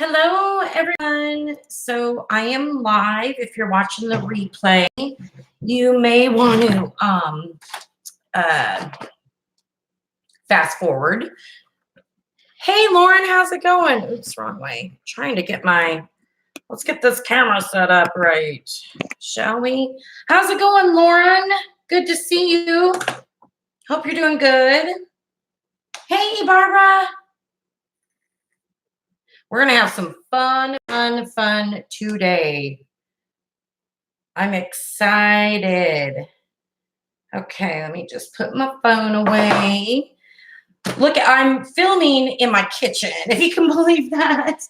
Hello, everyone. So I am live. If you're watching the replay, you may want to fast forward. Hey, Lauren, how's it going? Oops, wrong way. Trying to get let's get this camera set up right, shall we? How's it going, Lauren? Good to see you. Hope you're doing good. Hey, Barbara. We're going to have some fun today. I'm excited. Okay, let me just put my phone away. Look, I'm filming in my kitchen, if you can believe that.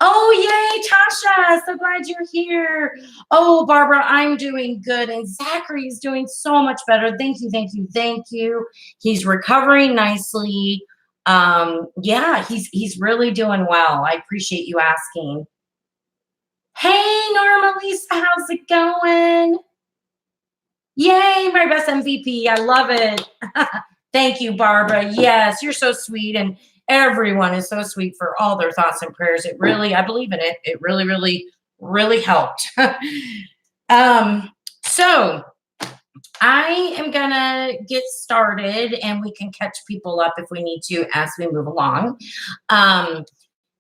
Oh, yay, Tasha. So glad you're here. Oh, Barbara, I'm doing good. And Zachary is doing so much better. Thank you. He's recovering nicely. Yeah, he's really doing well. I appreciate you asking. Hey, Norma Lisa, how's it going? Yay, my best MVP. I love it. Thank you, Barbara. Yes, you're so sweet. And everyone is so sweet for all their thoughts and prayers. It really, I believe in it. It really helped. So I am gonna get started and we can catch people up if we need to as we move along.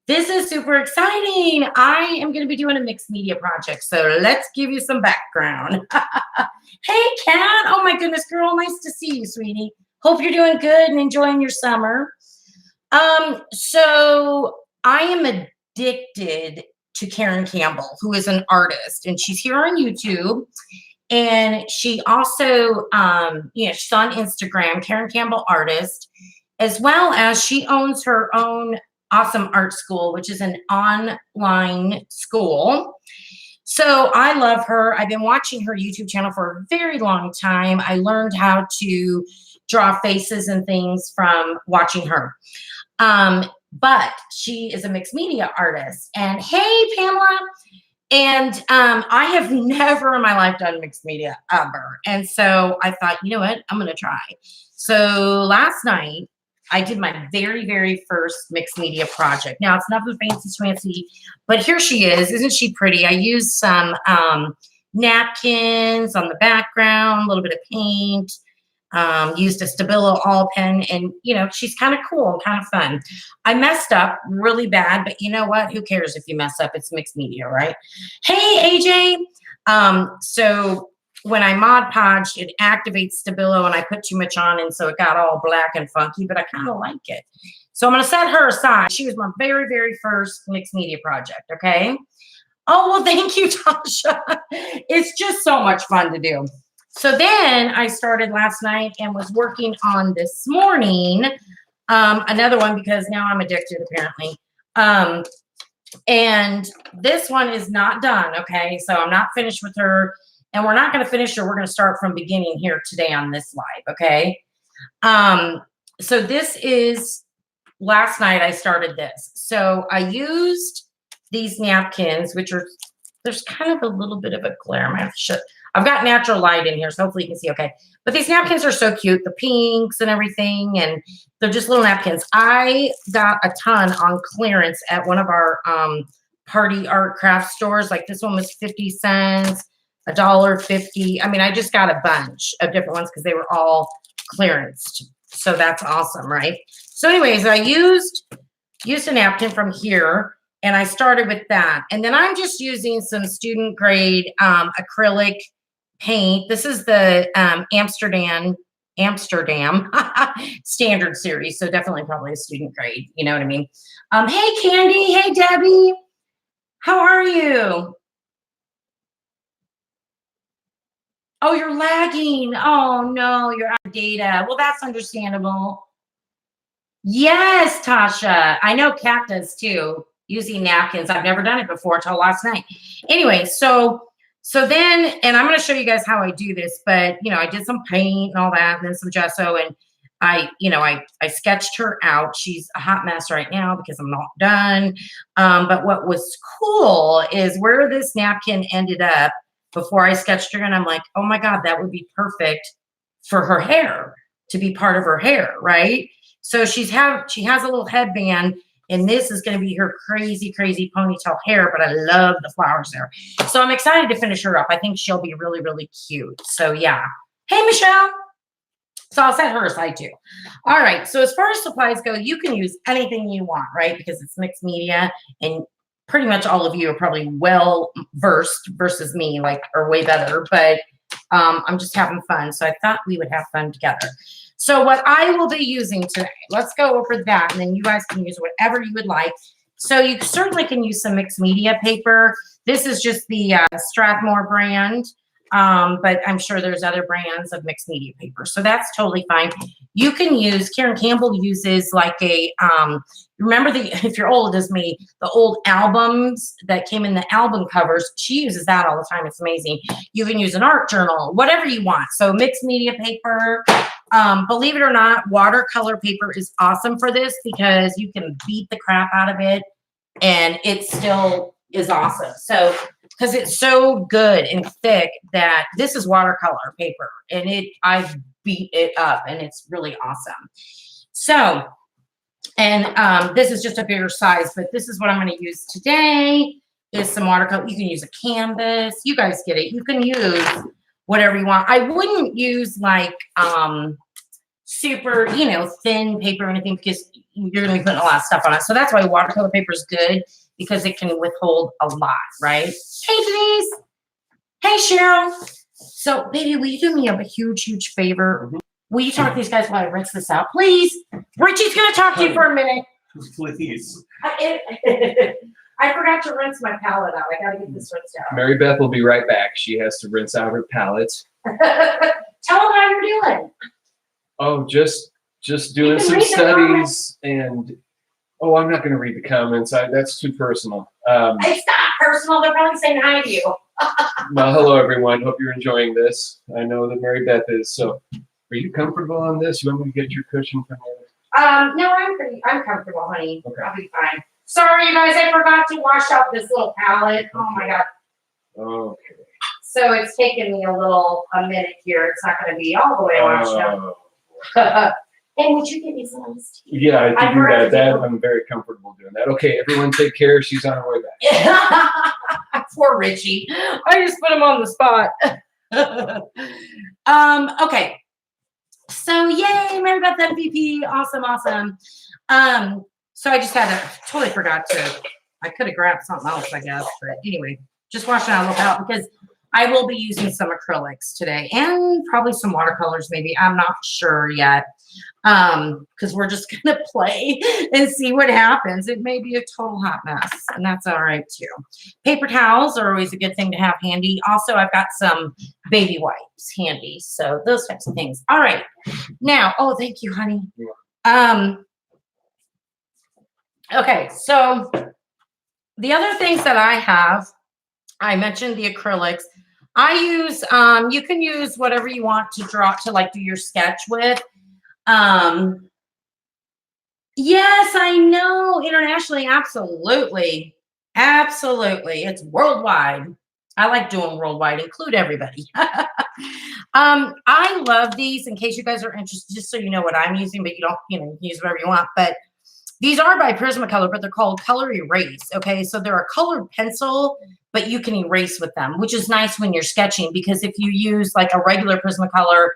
This is super exciting. I am gonna be doing a mixed media project. So let's give you some background. Hey, Kat. Oh my goodness, girl. Nice to see you, sweetie. Hope you're doing good and enjoying your summer. So I am addicted to Karen Campbell, who is an artist, and she's here on YouTube. And she also, she's on Instagram, Karen Campbell Artist, as well as she owns her own awesome art school, which is an online school. So I love her. I've been watching her YouTube channel for a very long time. I learned how to draw faces and things from watching her. But she is a mixed media artist. And hey, Pamela. And I have never in my life done mixed media ever. And so I thought, you know what? I'm going to try. So last night, I did my very first mixed media project. Now, it's nothing fancy, but here she is. Isn't she pretty? I used some napkins on the background, a little bit of paint, used a Stabilo all pen, and, she's kind of cool and kind of fun. I messed up really bad, but you know what? Who cares if you mess up? It's mixed media, right? Hey, AJ. So when I Mod Podged, it activates Stabilo, and I put too much on, and so it got all black and funky, but I kind of like it. So I'm going to set her aside. She was my very first mixed media project, okay? Oh, well, thank you, Tasha. It's just so much fun to do. So then I started last night and was working on this morning, another one because now I'm addicted, apparently. And this one is not done, okay? So I'm not finished with her. And we're not going to finish her. We're going to start from beginning here today on this live, okay? So this is, last night I started this. So I used these napkins, which are, there's kind of a little bit of a glare. I'm going to have to shut. I've got natural light in here, so hopefully you can see okay. But these napkins are so cute, the pinks and everything, and they're just little napkins. I got a ton on clearance at one of our party art craft stores. Like this one was 50 cents. $1.50. I mean, I just got a bunch of different ones because they were all clearanced. So that's awesome, right? So anyways, I used a napkin from here, and I started with that. And then I'm just using some student grade acrylic paint. This is the Amsterdam standard series. So definitely probably a student grade. You know what I mean? Hey, Candy. Hey, Debbie. How are you? Oh, you're lagging. Oh, no, you're out of data. Well, that's understandable. Yes, Tasha. I know Kat does too, using napkins. I've never done it before until last night. Anyway, so then, and I'm going to show you guys how I do this, but, I did some paint and all that, and then some gesso, and I sketched her out. She's a hot mess right now because I'm not done. But what was cool is where this napkin ended up before I sketched her, and I'm like, oh my God, that would be perfect for her hair, to be part of her hair, right? So she has a little headband, And this is going to be her crazy, crazy ponytail hair, but I love the flowers there. So I'm excited to finish her up. I think she'll be really, really cute. So yeah. Hey, Michelle. So I'll set her aside too. All right. So as far as supplies go, you can use anything you want, right? Because it's mixed media and pretty much all of you are probably well versed versus me, like, or way better, but I'm just having fun. So I thought we would have fun together. So what I will be using today, let's go over that, and then you guys can use whatever you would like. So you certainly can use some mixed media paper. This is just the Strathmore brand, but I'm sure there's other brands of mixed media paper. So that's totally fine. You can use, Karen Campbell uses like a, remember if you're old as me, the old albums that came in the album covers, she uses that all the time. It's amazing. You can use an art journal, whatever you want. So mixed media paper. Believe it or not, watercolor paper is awesome for this because you can beat the crap out of it and it still is awesome. So, because it's so good and thick that this is watercolor paper and I beat it up and it's really awesome. So, and this is just a bigger size, but this is what I'm going to use today is some watercolor. You can use a canvas. You guys get it. You can use whatever you want. I wouldn't use like super, thin paper or anything because you're going to be putting a lot of stuff on it. So that's why watercolor paper is good because it can withhold a lot, right? Hey, Denise. Hey, Cheryl. So, baby, will you do me a huge, huge favor? Will you talk to these guys while I rinse this out, please? Richie's going to talk to you for a minute. Please. I forgot to rinse my palette out. I got to get this rinsed out. Mary Beth will be right back. She has to rinse out her palette. Tell them how you're doing. Oh, just doing some studies and I'm not going to read the comments. That's too personal. It's not personal. They're probably saying hi to you. Well, hello everyone. Hope you're enjoying this. I know that Mary Beth is. So, are you comfortable on this? You want me to get your cushion from here? No, I'm comfortable, honey. Okay. I'll be fine. Sorry, you guys. I forgot to wash out this little palette. Oh my god. Okay. So it's taken me a minute here. It's not going to be all the way washed out. Hey, would you give me some iced tea? Yeah, I can do that. I'm very comfortable doing that. Okay, everyone take care. She's on her way back. Poor Richie. I just put him on the spot. Okay. So yay, Mary Beth MVP. Awesome. So I just totally forgot I could have grabbed something else, I guess. But anyway, just washing out a little out because I will be using some acrylics today and probably some watercolors maybe. I'm not sure yet. Because we're just going to play and see what happens. It may be a total hot mess, and that's all right too. Paper towels are always a good thing to have handy. Also, I've got some baby wipes handy, so those types of things. All right. Now, thank you, honey. Okay, so the other things that I have, I mentioned the acrylics. I use, you can use whatever you want to draw, to do your sketch with. Yes, I know. Internationally, absolutely. It's worldwide. I like doing worldwide, include everybody. I love these in case you guys are interested, just so you know what I'm using, but you don't, you can use whatever you want. But these are by Prismacolor, but they're called Color Erase. Okay, so they're a colored pencil, but you can erase with them, which is nice when you're sketching because if you use like a regular Prismacolor,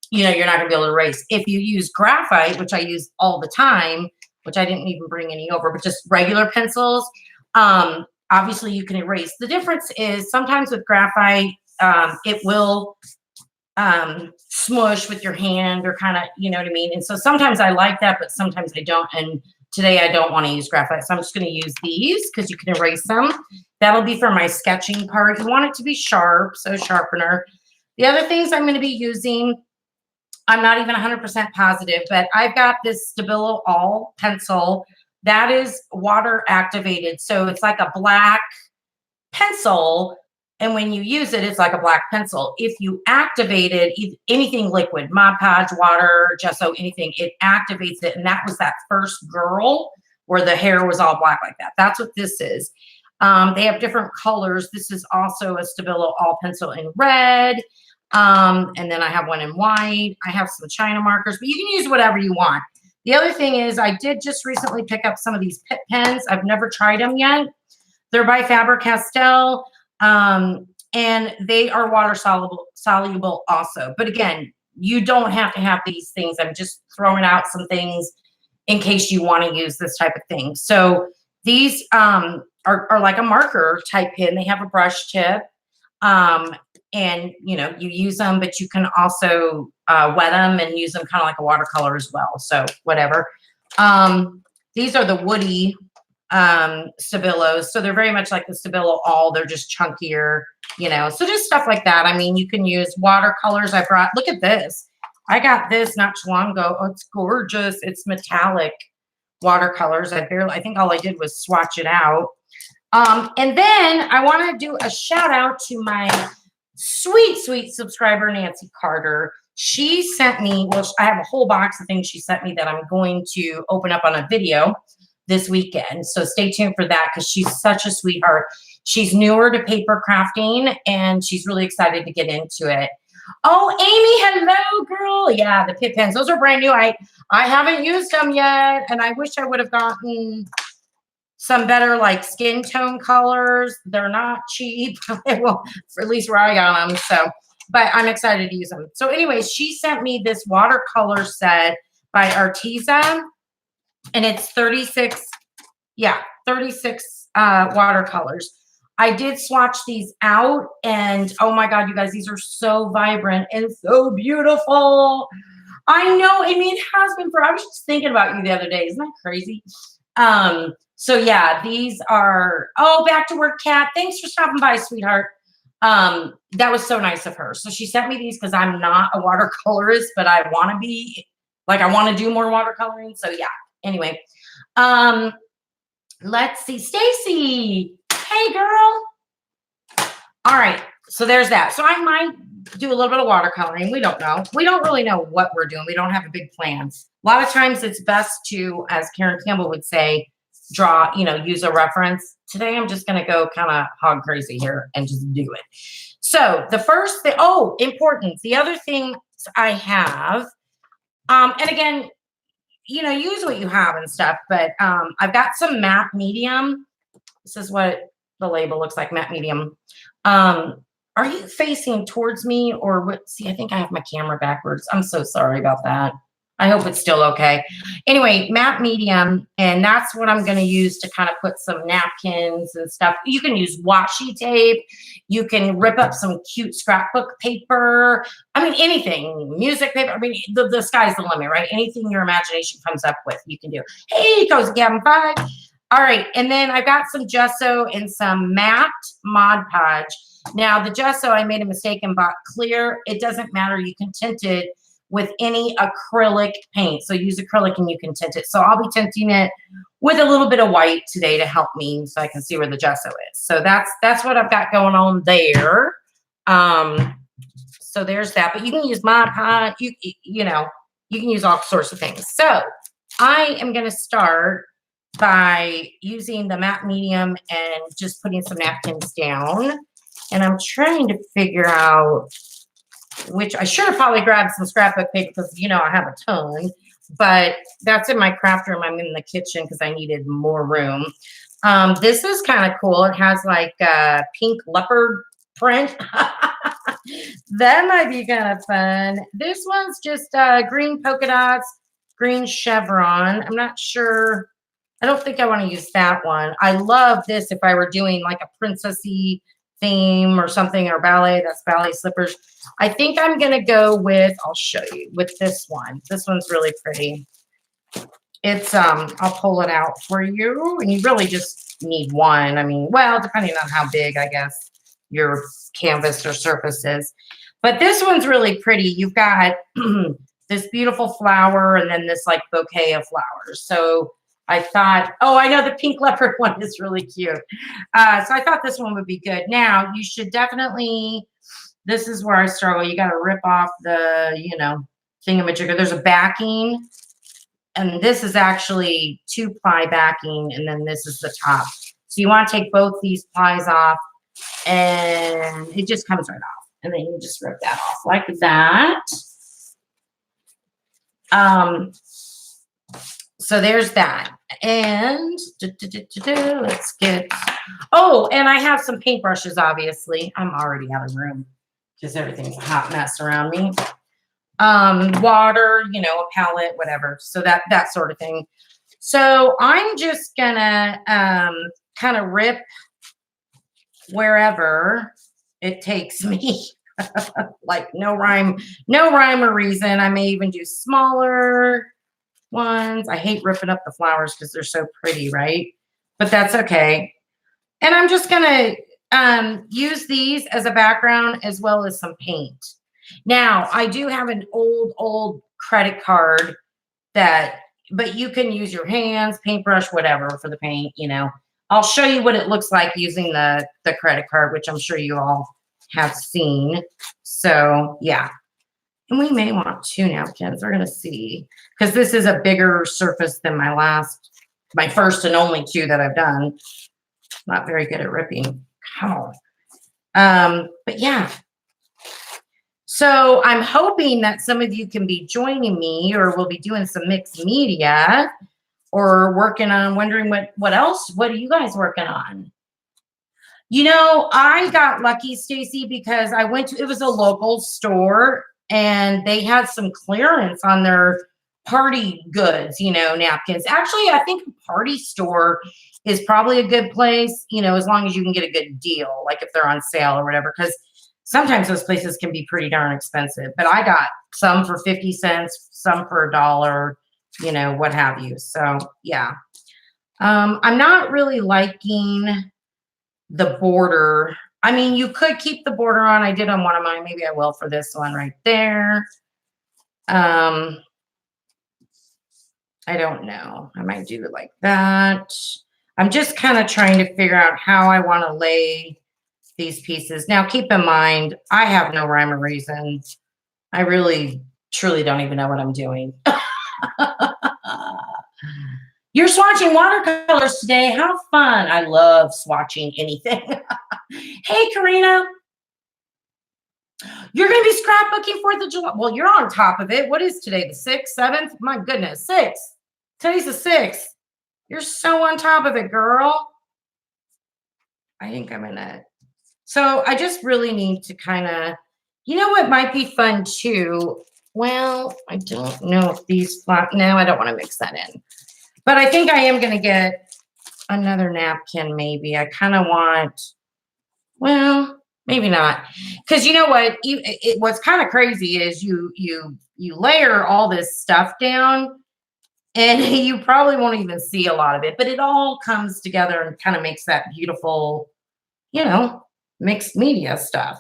you're not going to be able to erase. If you use graphite, which I use all the time, which I didn't even bring any over, but just regular pencils, obviously you can erase. The difference is sometimes with graphite, it will smush with your hand or kind of, you know what I mean? And so sometimes I like that, but sometimes I don't. And today I don't want to use graphite. So I'm just going to use these because you can erase them. That'll be for my sketching part. You want it to be sharp, so sharpener. The other things I'm going to be using, I'm not even 100% positive, but I've got this Stabilo All pencil that is water activated. So it's like a black pencil. And when you use it, it's like a black pencil. If you activate it, anything liquid, Mod Podge, water, gesso, anything, it activates it. And that was that first girl where the hair was all black like that. That's what this is. They have different colors. This is also a Stabilo All pencil in red. And then I have one in white. I have some China markers, but you can use whatever you want. The other thing is I did just recently pick up some of these Pit pens. I've never tried them yet. They're by Faber-Castell, and they are water soluble also. But again, you don't have to have these things. I'm just throwing out some things in case you want to use this type of thing. So these are like a marker type pen. They have a brush tip, and you know, you use them, but you can also wet them and use them kind of like a watercolor as well. So whatever. These are the woody Stabilos. So they're very much like the Stabilo all. They're just chunkier, you know. So just stuff like that. I mean, you can use watercolors. I brought, look at this. I got this not too long ago. Oh, it's gorgeous. It's metallic watercolors. I think all I did was swatch it out. And then I want to do a shout out to my sweet, sweet subscriber, Nancy Carter. She sent me, well, I have a whole box of things she sent me that I'm going to open up on a video this weekend. So stay tuned for that because she's such a sweetheart. She's newer to paper crafting and she's really excited to get into it. Oh, Amy, hello, girl. Yeah, the Pit pens. Those are brand new. I haven't used them yet, and I wish I would have gotten some better like skin tone colors. They're not cheap. Well, for at least where I got them. So, but I'm excited to use them. So anyways, she sent me this watercolor set by Adhesive, and it's 36 watercolors. I did swatch these out, and oh my God, you guys, these are so vibrant and so beautiful. I know, I mean, it has been I was just thinking about you the other day. Isn't that crazy? So yeah, these are, oh, back to work, Kat. Thanks for stopping by, sweetheart. That was so nice of her. So she sent me these because I'm not a watercolorist, but I want to be, like, I want to do more watercoloring. So yeah, anyway, let's see, Stacy. Hey, girl. All right. So there's that. So I might do a little bit of watercoloring. We don't know. We don't really know what we're doing. We don't have a big plans. A lot of times it's best to, as Karen Campbell would say, draw, you know, use a reference. Today, I'm just going to go kind of hog crazy here and just do it. So the first thing, oh, important. The other thing I have, and again, you know, use what you have and stuff, but I've got some matte medium. This is what the label looks like, matte medium. Are you facing towards me or what? See, I think I have my camera backwards. I'm so sorry about that. I hope it's still okay. Anyway, matte medium, and that's what I'm going to use to kind of put some napkins and stuff. You can use washi tape. You can rip up some cute scrapbook paper. I mean, anything, music paper. I mean, the sky's the limit, right? Anything your imagination comes up with, you can do. Hey, Cozy Gavin, bye. All right, and then I've got some gesso and some matte Mod Podge. Now, the gesso, I made a mistake and bought clear. It doesn't matter. You can tint it with any acrylic paint. So use acrylic and you can tint it. So I'll be tinting it with a little bit of white today to help me so I can see where the gesso is. So that's what I've got going on there. So there's that. But you can use Mod Podge. You know, you can use all sorts of things. So I am going to start by using the matte medium and just putting some napkins down. And I'm trying to figure out which I should have probably grabbed some scrapbook paper because, you know, I have a ton, but that's in my craft room. I'm in the kitchen because I needed more room. This is kind of cool. It has like a pink leopard print. That might be kind of fun. This one's just green polka dots, green chevron. I'm not sure. I don't think I want to use that one. I love this if I were doing like a princessy theme or something, or ballet. That's ballet slippers. I think I'm going to go with, I'll show you, with this one. This one's really pretty. It's, I'll pull it out for you. And you really just need one. I mean, well, depending on how big, I guess, your canvas or surface is. But this one's really pretty. You've got this beautiful flower and then this like bouquet of flowers. So I thought, oh, I know the pink leopard one is really cute. So I thought this one would be good. Now, you should definitely, this is where I struggle. You got to rip off the, you know, thingamajigger. There's a backing, and this is actually 2-ply backing, and then this is the top. So you want to take both these plies off, and it just comes right off. And then you just rip that off like that. So there's that. And let's get, oh, and I have some paintbrushes, obviously. I'm already out of room because everything's a hot mess around me. Water, you know, a palette, whatever. So that sort of thing. So I'm just gonna kind of rip wherever it takes me. Like no rhyme or reason. I may even do smaller ones. I hate ripping up the flowers because they're so pretty, right? But that's okay. And I'm just gonna use these as a background as well as some paint. Now, I do have an old credit card but you can use your hands, paintbrush, whatever for the paint, you know. I'll show you what it looks like using the credit card, which I'm sure you all have seen. So yeah. And we may want 2 napkins. We're going to see. Because this is a bigger surface than my first and only 2 that I've done. Not very good at ripping. How? But yeah. So I'm hoping that some of you can be joining me, or we'll be doing some mixed media, or working on, wondering what else, what are you guys working on? You know, I got lucky, Stacy, because I went to, it was a local store and they had some clearance on their party goods, you know, napkins. Actually, I think a party store is probably a good place, you know, as long as you can get a good deal, like if they're on sale or whatever, because sometimes those places can be pretty darn expensive. But I got some for 50 cents, some for $1, you know, what have you. So yeah. I'm not really liking the border. I mean, you could keep the border on. I did on one of mine. Maybe I will for this one right there. I don't know. I might do it like that. I'm just kind of trying to figure out how I want to lay these pieces. Now, keep in mind, I have no rhyme or reason. I really, truly don't even know what I'm doing. You're swatching watercolors today. How fun. I love swatching anything. Hey, Karina. You're going to be scrapbooking 4th of July. Well, you're on top of it. What is today? The 6th, 7th? My goodness, 6th. Today's the 6th. You're so on top of it, girl. I think I'm in it. So I just really need to kind of, you know what might be fun too? Well, I don't know if these flat. No, I don't want to mix that in. But I think I am going to get another napkin maybe. I kind of want, well, maybe not. Because you know what? What's kind of crazy is you layer all this stuff down and you probably won't even see a lot of it. But it all comes together and kind of makes that beautiful, you know, mixed media stuff.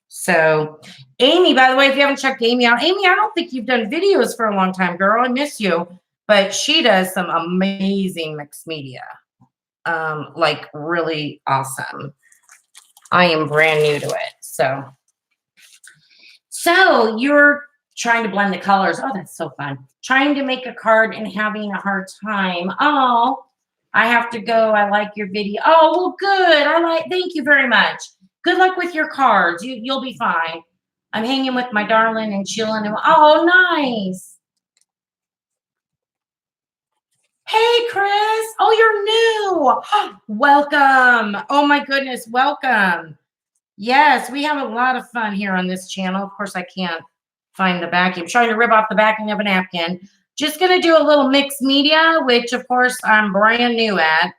So Amy, by the way, if you haven't checked Amy out, Amy, I don't think you've done videos for a long time, girl. I miss you. But she does some amazing mixed media. Like really awesome. I am brand new to it. So you're trying to blend the colors. Oh, that's so fun. Trying to make a card and having a hard time. Oh, I have to go. I like your video. Oh, well, good. Thank you very much. Good luck with your cards. You'll be fine. I'm hanging with my darling and chilling. Oh, nice. Hey, Chris. Oh, you're new. Welcome. Oh, my goodness. Welcome. Yes, we have a lot of fun here on this channel. Of course, I can't find the backing. I'm trying to rip off the backing of a napkin. Just going to do a little mixed media, which, of course, I'm brand new at.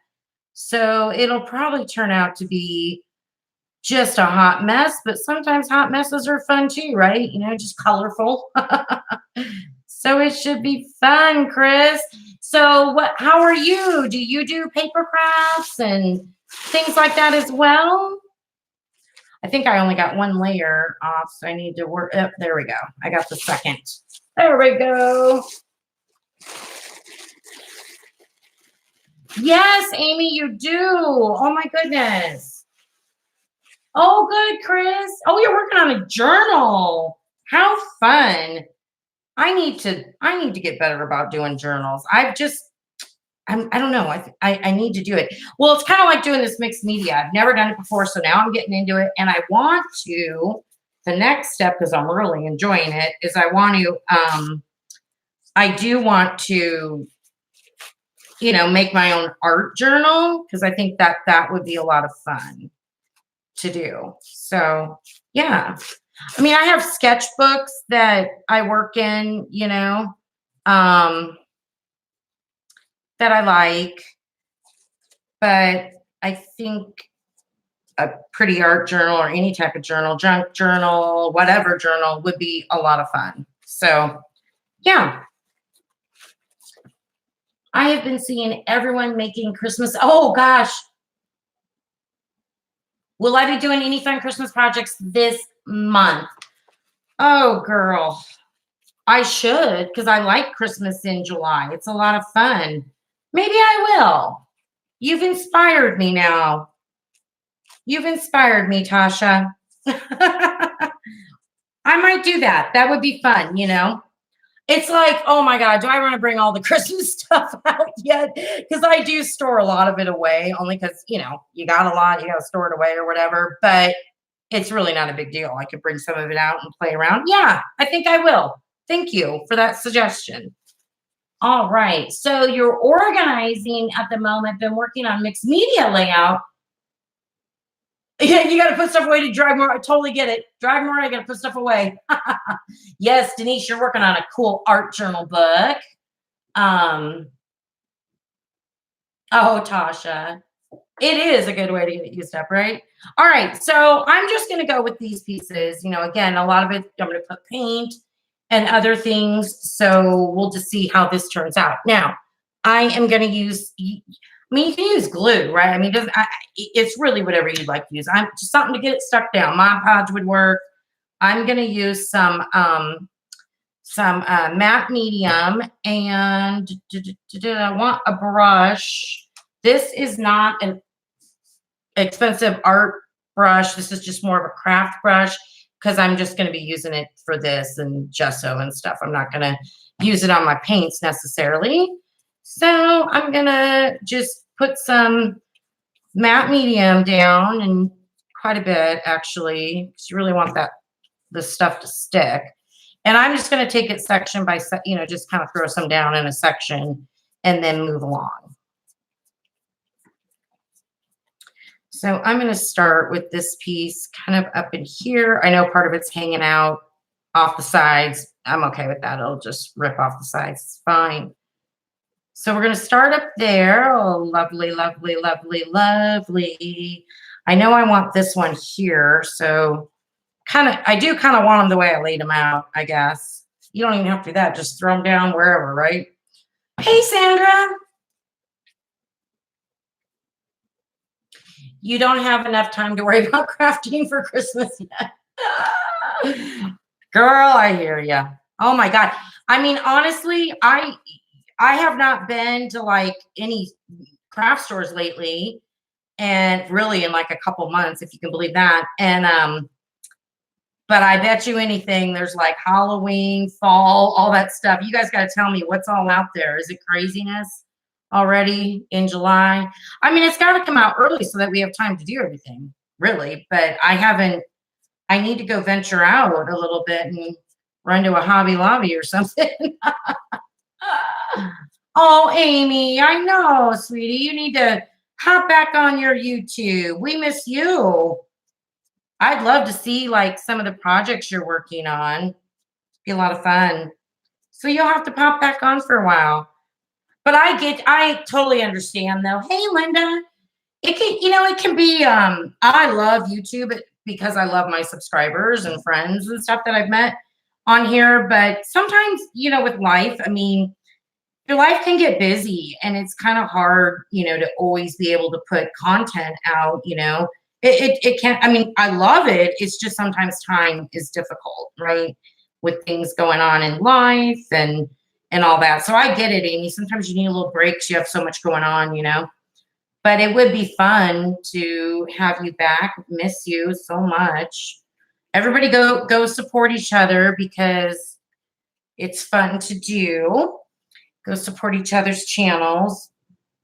So it'll probably turn out to be just a hot mess. But sometimes hot messes are fun, too, right? You know, just colorful. So it should be fun, Chris. So how are you? Do you do paper crafts and things like that as well? I think I only got 1 layer off, so I need to work. Oh, there we go. I got the second. There we go. Yes, Amy, you do. Oh my goodness. Oh, good, Chris. Oh, you're working on a journal. How fun. I need to get better about doing journals. I don't know. I need to do it. Well, it's kind of like doing this mixed media. I've never done it before, so now I'm getting into it. And I want to, the next step, because I'm really enjoying it, is I do want to you know, make my own art journal, because I think that that would be a lot of fun to do. So yeah, I mean, I have sketchbooks that I work in, you know, that I like, but I think a pretty art journal or any type of journal, junk journal, whatever journal would be a lot of fun. So yeah, I have been seeing everyone making Christmas. Oh gosh, will I be doing any fun Christmas projects this month? Oh girl, I should, because I like Christmas in July. It's a lot of fun. Maybe I will. You've inspired me now. You've inspired me, Tasha. I might do that. That would be fun, you know? It's like, oh my God, do I want to bring all the Christmas stuff out yet? Because I do store a lot of it away, only because, you know, you got a lot, you got to store it away or whatever. But it's really not a big deal. I could bring some of it out and play around. Yeah, I think I will. Thank you for that suggestion. All right. So you're organizing at the moment, been working on mixed media layout. Yeah, you got to put stuff away to drive more. I totally get it. Drive more. I got to put stuff away. Yes, Denise, you're working on a cool art journal book. Oh, Tasha, it is a good way to get it used up, right? All right. So I'm just going to go with these pieces. You know, again, a lot of it, I'm going to put paint and other things. So we'll just see how this turns out. Now, I am going to use, I mean, you can use glue, right? I mean, it's really whatever you'd like to use. I'm just something to get it stuck down. Mod Podge would work. I'm going to use some matte medium, and I want a brush. This is not an expensive art brush. This is just more of a craft brush, because I'm just going to be using it for this and gesso and stuff. I'm not going to use it on my paints necessarily. So I'm going to just put some matte medium down, and quite a bit actually, because you really want the stuff to stick. And I'm just going to take it section by section, you know, just kind of throw some down in a section and then move along. So I'm going to start with this piece kind of up in here. I know part of it's hanging out off the sides. I'm okay with that. It'll just rip off the sides. It's fine. So we're going to start up there. Oh, lovely, lovely, lovely, lovely. I know I want this one here. So I do kind of want them the way I laid them out, I guess. You don't even have to do that. Just throw them down wherever, right? Hey, Sandra. You don't have enough time to worry about crafting for Christmas yet. Girl, I hear you. Oh my God. I mean, honestly, I have not been to like any craft stores lately, and really in like a couple months, if you can believe that. And but I bet you anything, there's like Halloween, fall, all that stuff. You guys got to tell me what's all out there. Is it craziness already in July? I mean, it's got to come out early so that we have time to do everything, really. But I need to go venture out a little bit and run to a Hobby Lobby or something. Oh, Amy, I know, sweetie. You need to hop back on your YouTube. We miss you. I'd love to see like some of the projects you're working on. Be a lot of fun. So you'll have to pop back on for a while. But I totally understand though. Hey, Linda, it can be, I love YouTube because I love my subscribers and friends and stuff that I've met on here. But sometimes, with life, I mean, your life can get busy and it's kind of hard, to always be able to put content out, it can't, I mean, I love it. It's just sometimes time is difficult, right? With things going on in life and all that. So I get it, Amy. Sometimes you need a little breaks. You have so much going on, but it would be fun to have you back. Miss you so much. Everybody go support each other because it's fun to do. Go support each other's channels.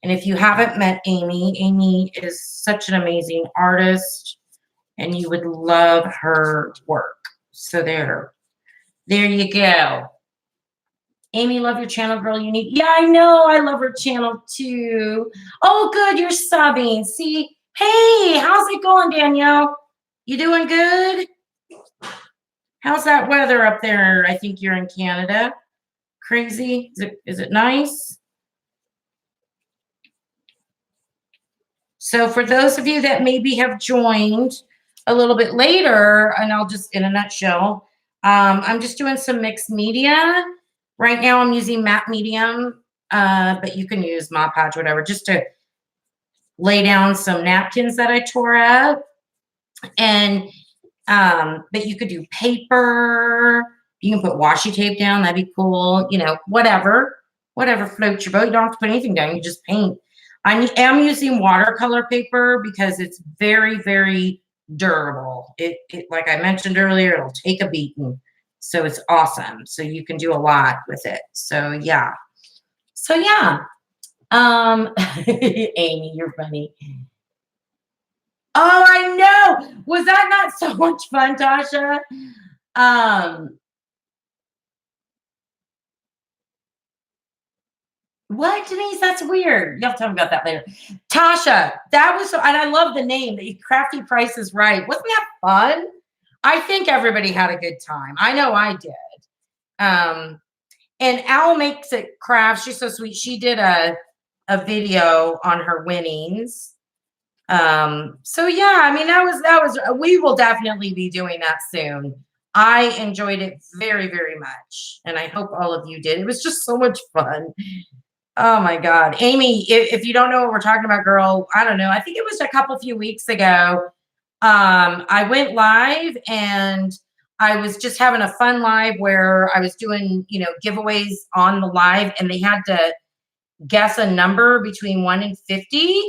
And if you haven't met Amy, Amy is such an amazing artist and you would love her work. So there you go. Amy, love your channel, girl. Unique. Yeah, I know. I love her channel too. Oh, good. You're subbing. See, hey, how's it going, Danielle? You doing good? How's that weather up there? I think you're in Canada. Crazy? Is it nice? So for those of you that maybe have joined a little bit later, and I'll just, in a nutshell, I'm just doing some mixed media. Right now I'm using matte medium, but you can use Mod Podge, whatever, just to lay down some napkins that I tore up. And, but you could do paper. You can put washi tape down. That'd be cool. You know, whatever floats your boat. You don't have to put anything down. You just paint. I am using watercolor paper because it's very, very durable. It like I mentioned earlier, it'll take a beating. So it's awesome. So you can do a lot with it. So yeah. Amy, you're funny. Oh, I know. Was that not so much fun, Tasha? What, Denise? That's weird. You'll tell me about that later. Tasha, that was so, and I love the name. The Crafty Price is Right. Wasn't that fun? I think everybody had a good time. I know I did. And Al Makes It Crafts. She's so sweet. She did a video on her winnings. So yeah, I mean, that was, we will definitely be doing that soon. I enjoyed it very, very much. And I hope all of you did. It was just so much fun. Oh my God. Amy, if you don't know what we're talking about, girl, I don't know. I think it was a few weeks ago. I went live and I was just having a fun live where I was doing, you know, giveaways on the live, and they had to guess a number between 1 and 50.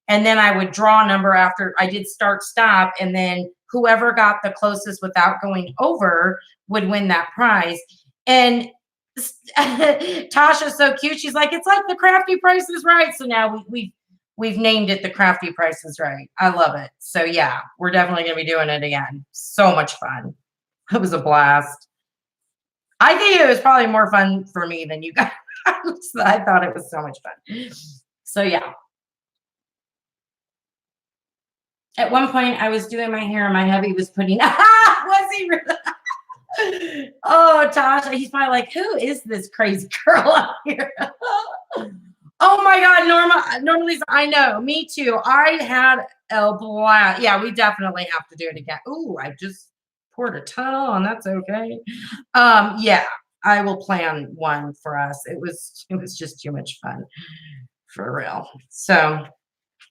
And then I would draw a number after I did start, stop. And then whoever got the closest without going over would win that prize. And Tasha's so cute. She's like, it's like the Crafty Price is Right. So now we've named it the Crafty Price is Right. I love it. So yeah, we're definitely going to be doing it again. So much fun. It was a blast. I think it was probably more fun for me than you guys. I thought it was so much fun. So yeah. At one point I was doing my hair and my hubby was putting, was he really? Oh, Tasha, he's probably like, who is this crazy girl out here? Oh my God, normally I know, me too. I had a blast. Yeah, we definitely have to do it again. Ooh, I just poured a ton on. That's okay. Yeah, I will plan one for us. It was just too much fun, for real. So,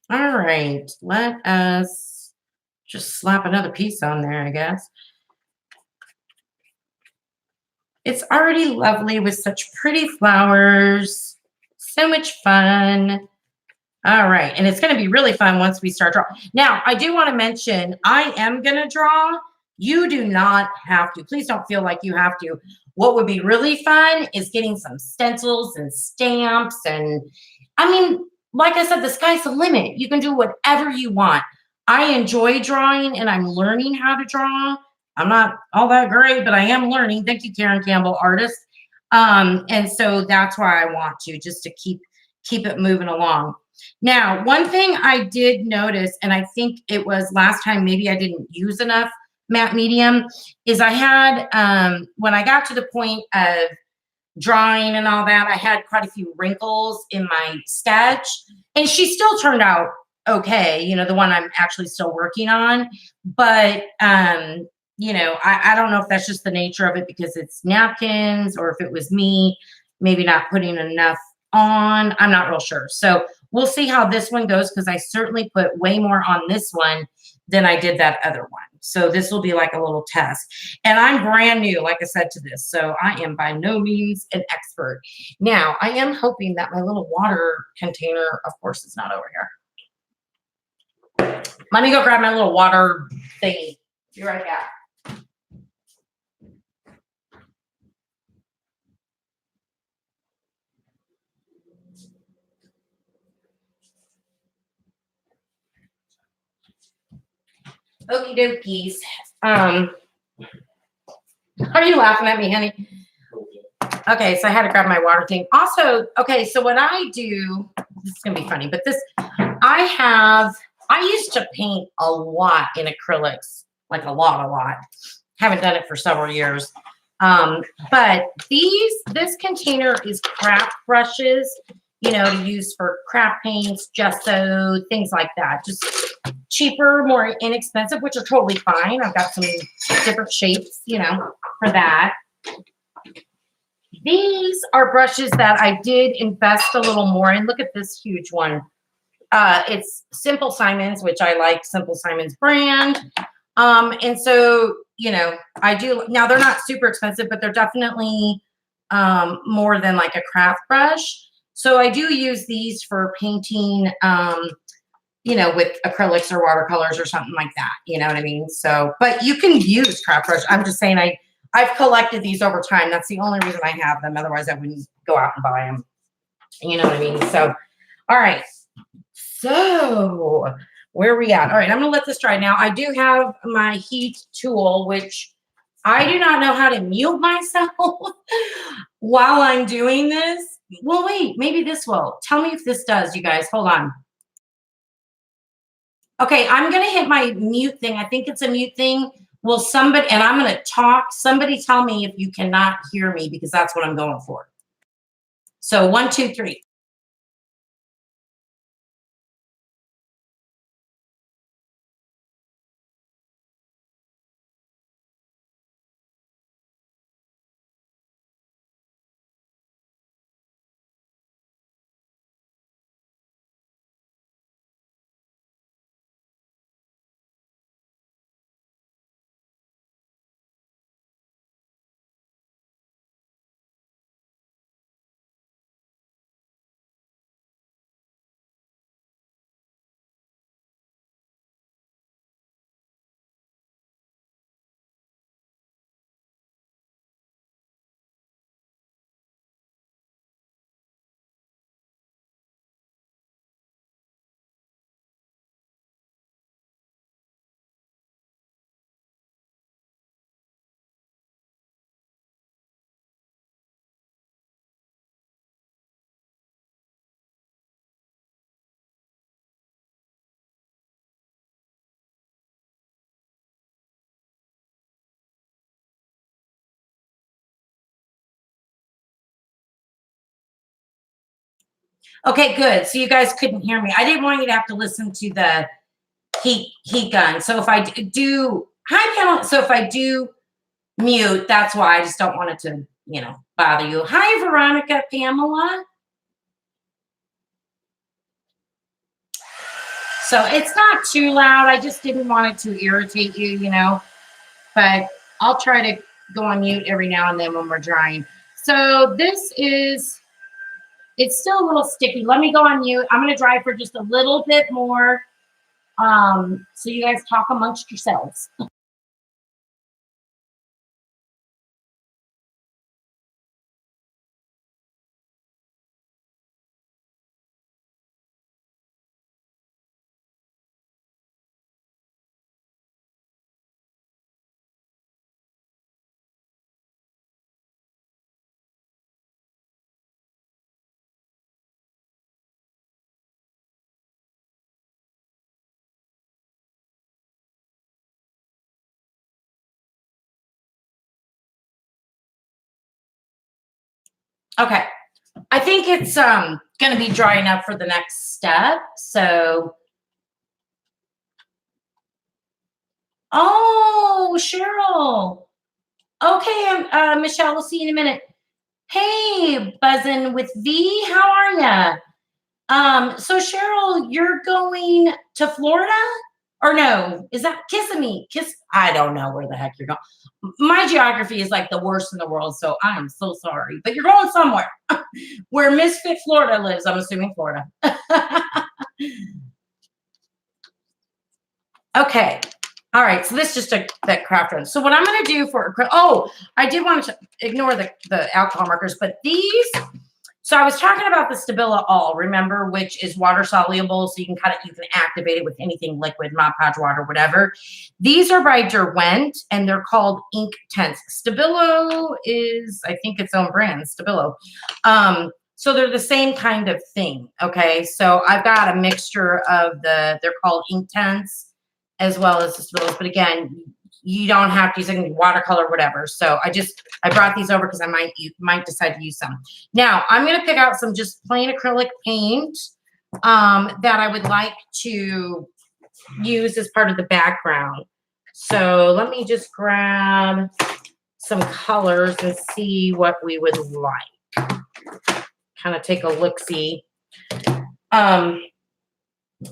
all right, let us just slap another piece on there, I guess. It's already lovely with such pretty flowers. So much fun. All right. And it's going to be really fun once we start drawing. Now, I do want to mention, I am going to draw. You do not have to. Please don't feel like you have to. What would be really fun is getting some stencils and stamps. And I mean, like I said, the sky's the limit. You can do whatever you want. I enjoy drawing and I'm learning how to draw. I'm not all that great, but I am learning. Thank you, Karen Campbell, artist. And so that's why I want to, just to keep it moving along. Now, one thing I did notice, and I think it was last time, maybe I didn't use enough matte medium, is I had, when I got to the point of drawing and all that, I had quite a few wrinkles in my sketch, and she still turned out okay, you know, the one I'm actually still working on. But, you know, I don't know if that's just the nature of it because it's napkins, or if it was me maybe not putting enough on. I'm not real sure. So we'll see how this one goes, because I certainly put way more on this one than I did that other one. So this will be like a little test. And I'm brand new, like I said, to this. So I am by no means an expert. Now, I am hoping that my little water container, of course, is not over here. Let me go grab my little water thingy. Be right back. Okie dokies. Are you laughing at me, honey? Okay, so I had to grab my water thing. Also, okay, so what I do, this is gonna be funny, but this, I used to paint a lot in acrylics, like a lot. Haven't done it for several years. But this container is Kraft brushes, you know, to use for craft paints, gesso, things like that. Just cheaper, more inexpensive, which are totally fine. I've got some different shapes, you know, for that. These are brushes that I did invest a little more in. Look at this huge one. It's Simple Simon's, which I like Simple Simon's brand. And so, you know, I do, now they're not super expensive, but they're definitely more than like a craft brush. So I do use these for painting, you know, with acrylics or watercolors or something like that. You know what I mean? So, but you can use craft brush. I'm just saying I've collected these over time. That's the only reason I have them. Otherwise I wouldn't go out and buy them. You know what I mean? So, all right. So where are we at? All right, I'm gonna let this dry. Now I do have my heat tool, which I do not know how to mute myself while I'm doing this. Well, wait, maybe this will. Tell me if this does, you guys. Hold on. Okay, I'm gonna hit my mute thing. I think it's a mute thing. Will somebody, and I'm gonna talk. Somebody tell me if you cannot hear me because that's what I'm going for. So 1, 2, 3. Okay, good. So you guys couldn't hear me. I didn't want you to have to listen to the heat gun. So if I do, hi Pamela. So if I do mute, that's why. I just don't want it to, you know, bother you. Hi Veronica, Pamela. So it's not too loud. I just didn't want it to irritate you, you know, but I'll try to go on mute every now and then when we're drying. So this is, it's still a little sticky. Let me go on mute. I'm going to dry for just a little bit more. So you guys talk amongst yourselves. Okay. I think it's going to be dry enough for the next step. So, oh, Cheryl. Okay, Michelle, we'll see you in a minute. Hey, Buzzin' with V, how are ya? So Cheryl, you're going to Florida? Or no, is that Kissimmee? I don't know where the heck you're going. My geography is like the worst in the world, so I am so sorry. But you're going somewhere where Misfit Florida lives. I'm assuming Florida. Okay. All right. So this is just that craft run. So what I'm going to do for, oh, I did want to ignore the alcohol markers, but these So I was talking about the Stabila All, remember, which is water soluble, so you can activate it with anything liquid, Mod Podge water, whatever. These are by Derwent, and they're called Ink Tense. Stabilo is, I think, its own brand, Stabilo. So they're the same kind of thing. Okay, so I've got a mixture of they're called Ink Tense as well as the Stabilos, but again, you don't have to use any watercolor, whatever. So I brought these over because I might decide to use some. Now I'm going to pick out some just plain acrylic paint that I would like to use as part of the background. So let me just grab some colors and see what we would like. Kind of take a look-see. And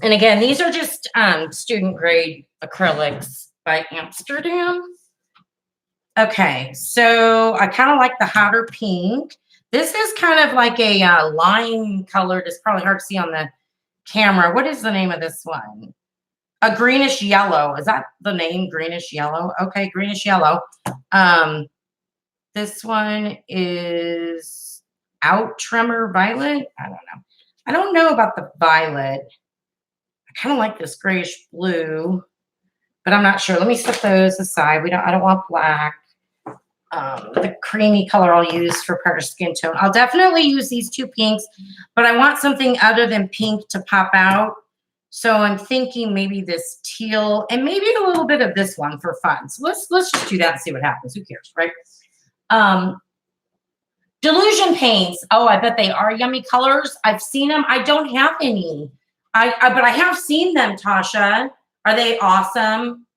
again, these are just student grade acrylics by Amsterdam. Okay, so I kind of like the hotter pink. This is kind of like a lime colored. It's probably hard to see on the camera. What is the name of this one? A greenish yellow. Is that the name? Greenish yellow. Okay, greenish yellow. This one is Out Tremor Violet. I don't know. I don't know about the violet. I kind of like this grayish blue, but I'm not sure. Let me set those aside. I don't want black. The creamy color I'll use for part of skin tone. I'll definitely use these two pinks, but I want something other than pink to pop out. So I'm thinking maybe this teal and maybe a little bit of this one for fun. So let's just do that and see what happens. Who cares, right? Delusion paints. Oh, I bet they are yummy colors. I've seen them. I don't have any. But I have seen them, Tasha. Are they awesome?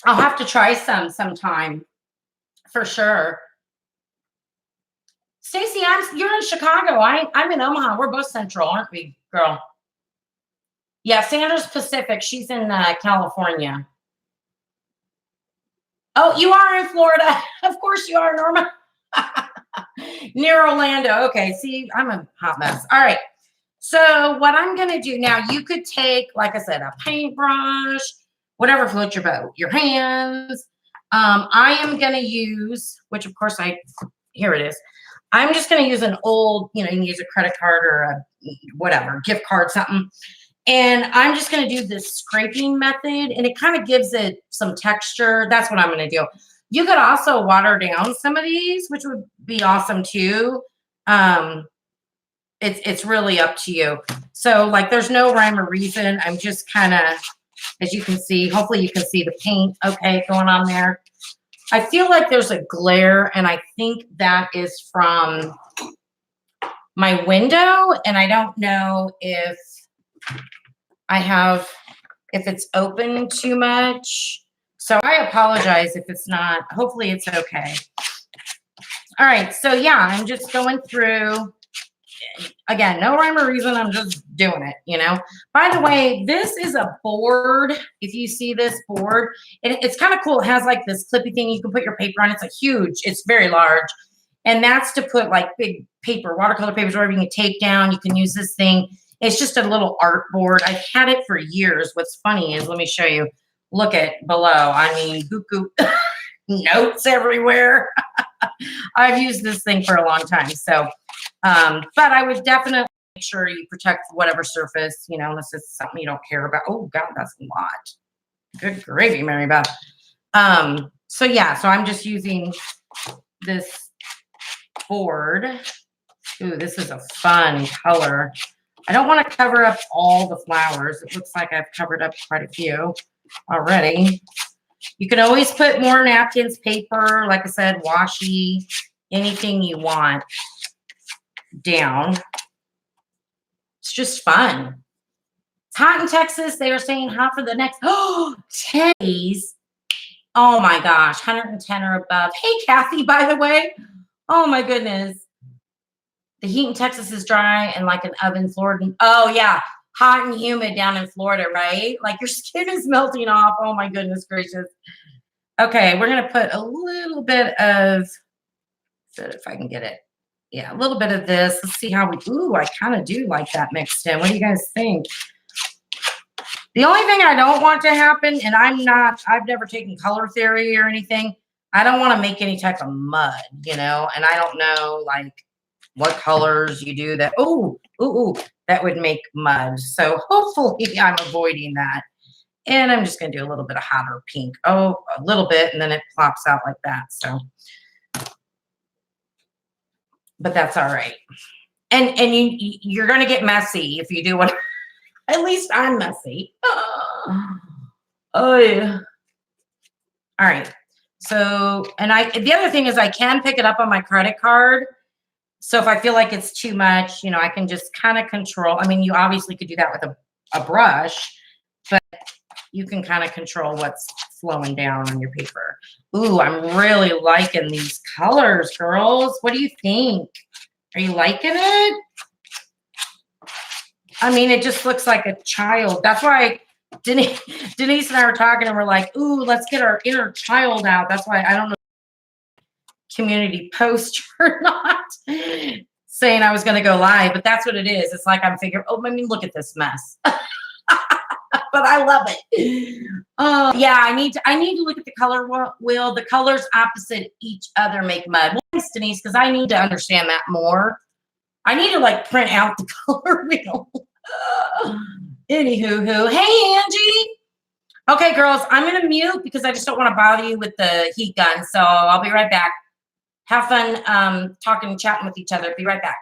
I'll have to try some sometime for sure. Stacy, you're in Chicago. I'm in Omaha. We're both central, aren't we, girl? Yeah, Sandra's Pacific. She's in California. Oh, you are in Florida. Of course you are, Norma. Near Orlando. Okay, see, I'm a hot mess. All right. So what I'm going to do now, you could take, like I said, a paintbrush, whatever floats your boat, your hands. I am going to use, which of course here it is. I'm just going to use an old, you can use a credit card or a whatever, gift card, something. And I'm just going to do this scraping method, and it kind of gives it some texture. That's what I'm going to do. You could also water down some of these, which would be awesome too. It's really up to you. So like there's no rhyme or reason. I'm just kind of, as you can see, hopefully you can see the paint okay going on there. I feel like there's a glare, and I think that is from my window, and I don't know if if it's open too much. So I apologize if it's not. Hopefully it's okay. All right, so yeah, I'm just going through. Again, no rhyme or reason. I'm just doing it, By the way, this is a board. If you see this board, it's kind of cool. It has like this clippy thing you can put your paper on. It's very large. And that's to put like big paper, watercolor papers, whatever you can tape down. You can use this thing. It's just a little art board. I've had it for years. What's funny is, let me show you. Look at below. I mean, notes everywhere. I've used this thing for a long time. So, but I would definitely make sure you protect whatever surface, unless it's something you don't care about. Oh God, that's a lot. Good gravy, Mary Beth. So yeah, so I'm just using this board. Ooh, this is a fun color. I don't want to cover up all the flowers. It looks like I've covered up quite a few already. You can always put more napkins, paper, like I said, washi, anything you want down. It's just fun. It's hot in Texas. They are saying hot for the next 10 days. Oh my gosh, 110 or above. Hey, Kathy, by the way. Oh my goodness. The heat in Texas is dry and like an oven, Florida. Oh yeah, hot and humid down in Florida, right? Like your skin is melting off. Oh my goodness gracious. Okay, we're gonna put a little bit of, if I can get it. Yeah, a little bit of this. Let's see how ooh, I kind of do like that mixed in. What do you guys think? The only thing I don't want to happen, and I've never taken color theory or anything. I don't want to make any type of mud, and I don't know, like, what colors you do that. Oh, ooh, that would make mud. So hopefully I'm avoiding that. And I'm just going to do a little bit of hotter pink. Oh, a little bit, and then it plops out like that. So, but that's all right. And you're going to get messy if you do what. At least I'm messy. Oh yeah. All right. So, and the other thing is I can pick it up on my credit card. So if I feel like it's too much, you know, I can just kind of control. I mean, you obviously could do that with a brush, but you can kind of control what's flowing down on your paper. Ooh, I'm really liking these colors, girls. What do you think? Are you liking it? I mean, it just looks like a child. That's why Denise and I were talking and we're like, ooh, let's get our inner child out. That's why I don't know community post or not saying I was going to go live, but that's what it is. It's like I'm figuring, oh, I mean, look at this mess. But I love it. Oh, yeah, I need to look at the color wheel. The colors opposite each other make mud. Well, thanks, Denise, because I need to understand that more. I need to like print out the color wheel. Anywho, hey Angie. Okay, girls, I'm gonna mute because I just don't want to bother you with the heat gun. So I'll be right back. Have fun talking and chatting with each other. Be right back.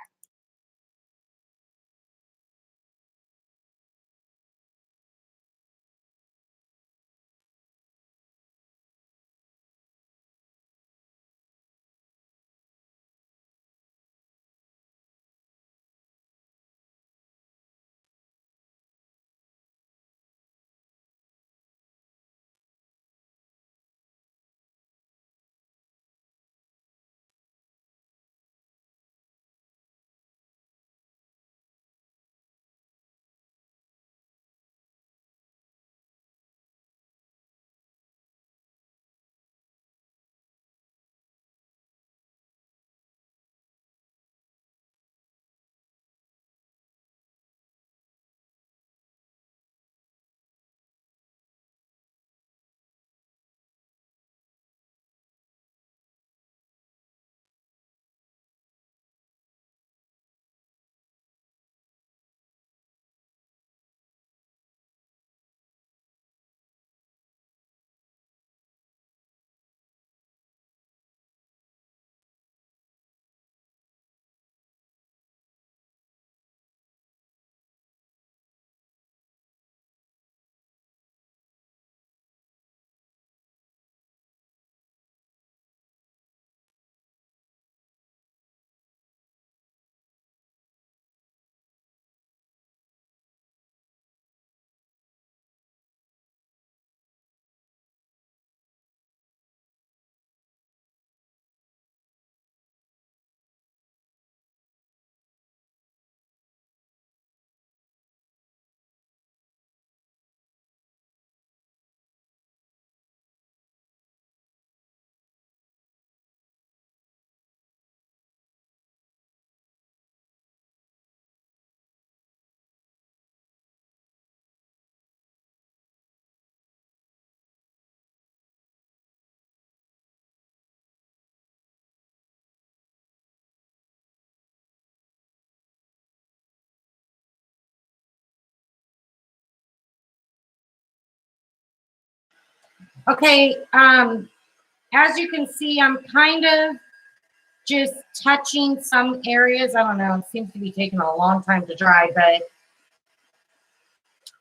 Okay, as you can see, I'm kind of just touching some areas. I don't know, it seems to be taking a long time to dry, but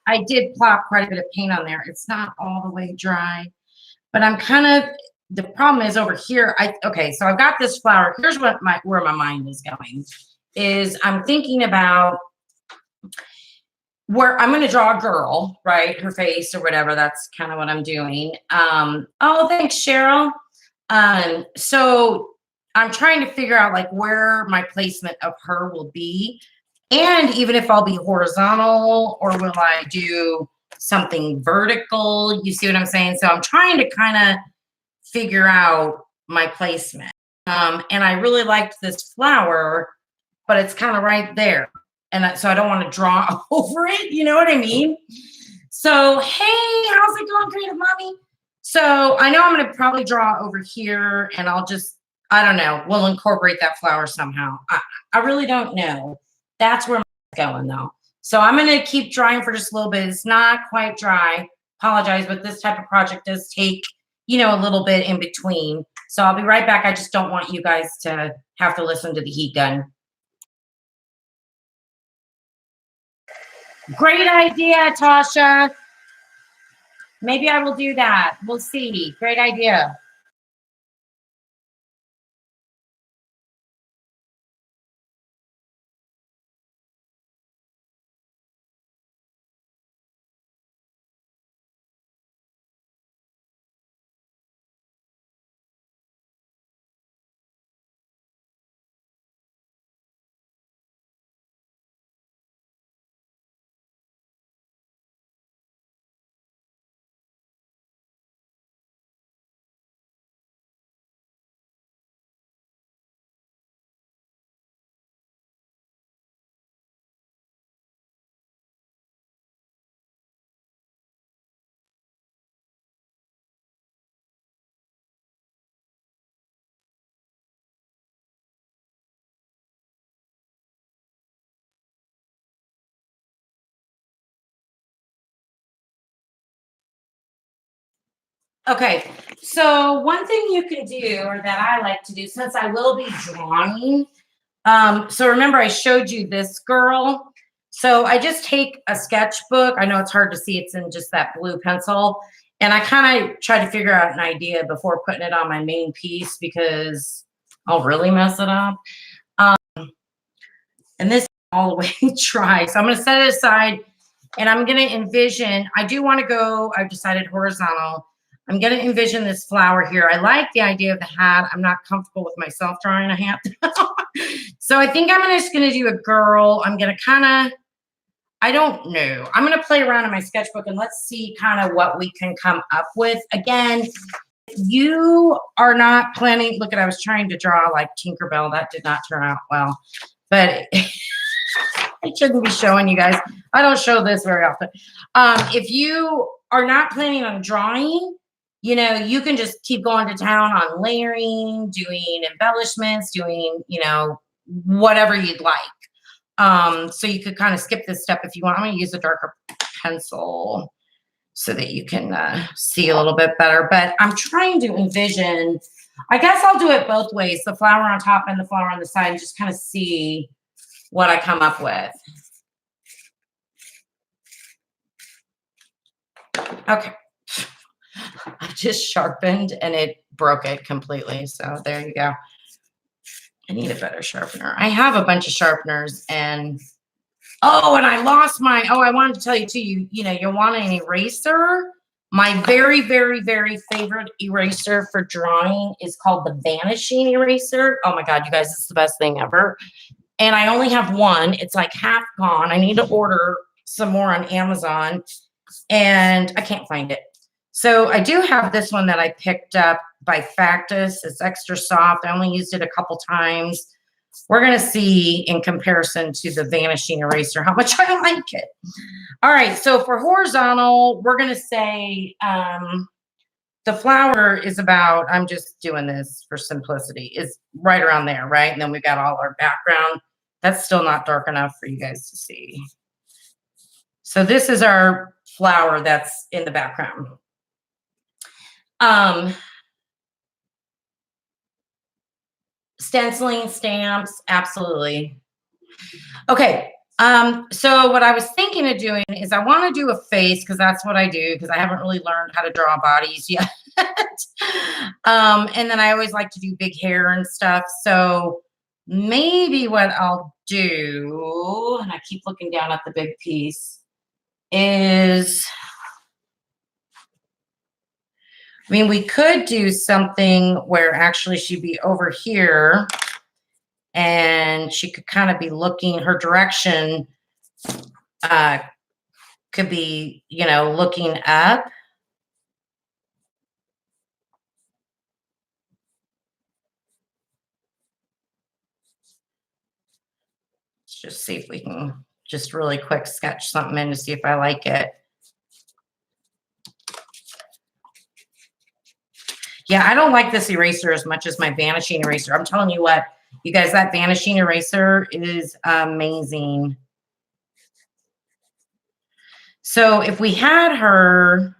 I did plop quite a bit of paint on there. It's not all the way dry, but I'm kind of, the problem is over here. Okay, so I've got this flower. Here's what where my mind is going, is I'm thinking about where I'm going to draw a girl, right? Her face or whatever. That's kind of what I'm doing. Oh, thanks, Cheryl. So I'm trying to figure out like where my placement of her will be. And even if I'll be horizontal or will I do something vertical? You see what I'm saying? So I'm trying to kind of figure out my placement. And I really liked this flower, but it's kind of right there. And so I don't want to draw over it. You know what I mean? So, hey, how's it going, Creative Mommy? So I know I'm going to probably draw over here and I'll just I don't know. We'll incorporate that flower somehow. I really don't know. That's where I'm going though. So I'm going to keep drying for just a little bit. It's not quite dry. Apologize, but this type of project does take, you know, a little bit in between. So I'll be right back. I just don't want you guys to have to listen to the heat gun. Great idea, Tasha. Maybe I will do that. We'll see. Great idea. Okay, so one thing you can do, or that I like to do, since I will be drawing, so remember I showed you this girl. So I just take a sketchbook. I know it's hard to see, it's in just that blue pencil. And I kind of try to figure out an idea before putting it on my main piece because I'll really mess it up. And this is all the way dry. So I'm going to set it aside and I'm going to envision, I do want to go, I've decided horizontal. I'm going to envision this flower here. I like the idea of the hat. I'm not comfortable with myself drawing a hat. So I think I'm just going to do a girl. I'm going to kind of, I don't know. I'm going to play around in my sketchbook and let's see kind of what we can come up with. Again, if you are not planning, look at, I was trying to draw like Tinkerbell. That did not turn out well, but I shouldn't be showing you guys. I don't show this very often. If you are not planning on drawing, you know, you can just keep going to town on layering, doing embellishments, doing, you know, whatever you'd like. So you could kind of skip this step if you want. I'm going to use a darker pencil so that you can see a little bit better. But I'm trying to envision, I guess I'll do it both ways, the flower on top and the flower on the side, and just kind of see what I come up with. Okay. I just sharpened and it broke it completely. So there you go. I need a better sharpener. I have a bunch of sharpeners and and I lost my, I wanted to tell you too, you know, you want an eraser. My very, very, very favorite eraser for drawing is called the Vanishing Eraser. Oh my God, you guys, it's the best thing ever. And I only have one. It's like half gone. I need to order some more on Amazon and I can't find it. So I do have this one that I picked up by Factus. It's extra soft. I only used it a couple times. We're going to see in comparison to the Vanishing Eraser how much I like it. All right. So for horizontal, we're going to say the flower is about, I'm just doing this for simplicity, is right around there, right? And then we've got all our background. That's still not dark enough for you guys to see. So this is our flower that's in the background. Stenciling, stamps, absolutely. Okay. So what I was thinking of doing is I want to do a face because that's what I do because I haven't really learned how to draw bodies yet. And then I always like to do big hair and stuff. So maybe what I'll do, and I keep looking down at the big piece, is, I mean, we could do something where actually she'd be over here and she could kind of be looking, her direction could be, you know, looking up. Let's just see if we can just really quick sketch something in to see if I like it. Yeah, I don't like this eraser as much as my Vanishing Eraser. I'm telling you what, you guys, that Vanishing Eraser is amazing. So if we had her,